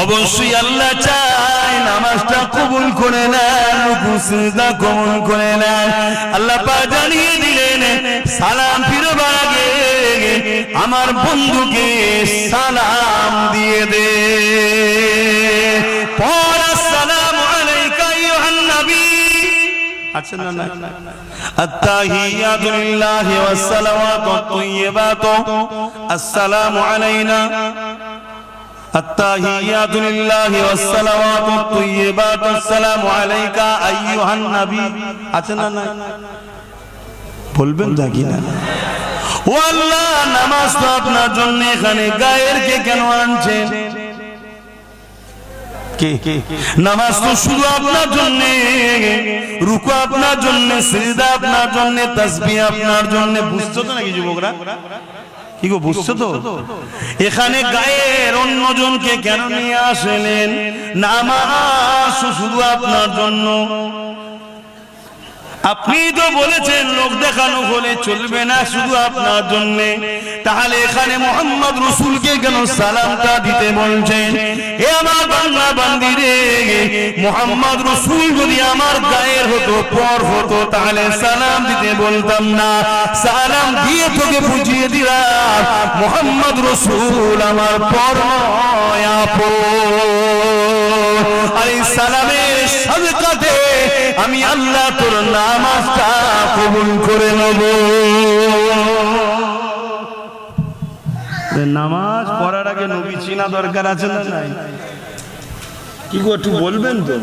অবশ্যই আল্লাহ চায় নামাজটা কবুল করে নেন, রুকু সিজদা কবুল করে নেন। আল্লাহ পাক জানিয়ে দিলেন, সালাম ফিরবার আগে আমার বন্ধুকে সালাম দিয়ে দে। আচ্ছা না না, আত্তাহিয়াতু লিল্লাহি ওয়াস সালাওয়াতু আত-তাইয়্যিবাতু আসসালামু আলাইনা, আত্তাহিয়াতু লিল্লাহি ওয়াস সালাওয়াতু আত-তাইয়্যিবাতু আসসালামু আলাইকা আইয়ুহান নবী। আচ্ছা না না, বলবেন নাকি না? ও আল্লাহ, নামাজ তো আপনার জন্য, এখানে গায়ের কে কেন আনছেন? নামাজ তো শুধু আপনার জন্য, রুকু আপনার জন্য, সিজদা আপনার জন্য, তাসবিহ আপনার জন্য। বুঝছো তো নাকি যুবকরা? কি গো, বুঝছো তো? এখানে গায়ের অন্যজনকে কেন নিয়ে আসলেন? নামাজ শুধু আপনার জন্য। আপনি তো বলেছেন লোক দেখানো হলে চলবে না, শুধু আপনার জন্য। তাহলে এখানে মুহাম্মদ রাসূলকে কেন সালামটা দিতে বলছেন? এ আমার বান্দা বান্দি রে, মুহাম্মদ রাসূল যদি আমার গায়ের হতো, পর হতো, তাহলে সালাম দিতে বলতাম না। সালাম দিয়ে তোকে বুঝিয়ে দিলাম, মুহাম্মদ রাসূল আমার পর নয়, আপন। এই সালামের সাদকাতে আমি আল্লাহ তোর নামাজটা কবুল করে নেব। নামাজ পড়ার আগে নবী চিনা দরকার আছে না নাই? কি গো, একটু বলবেন তো?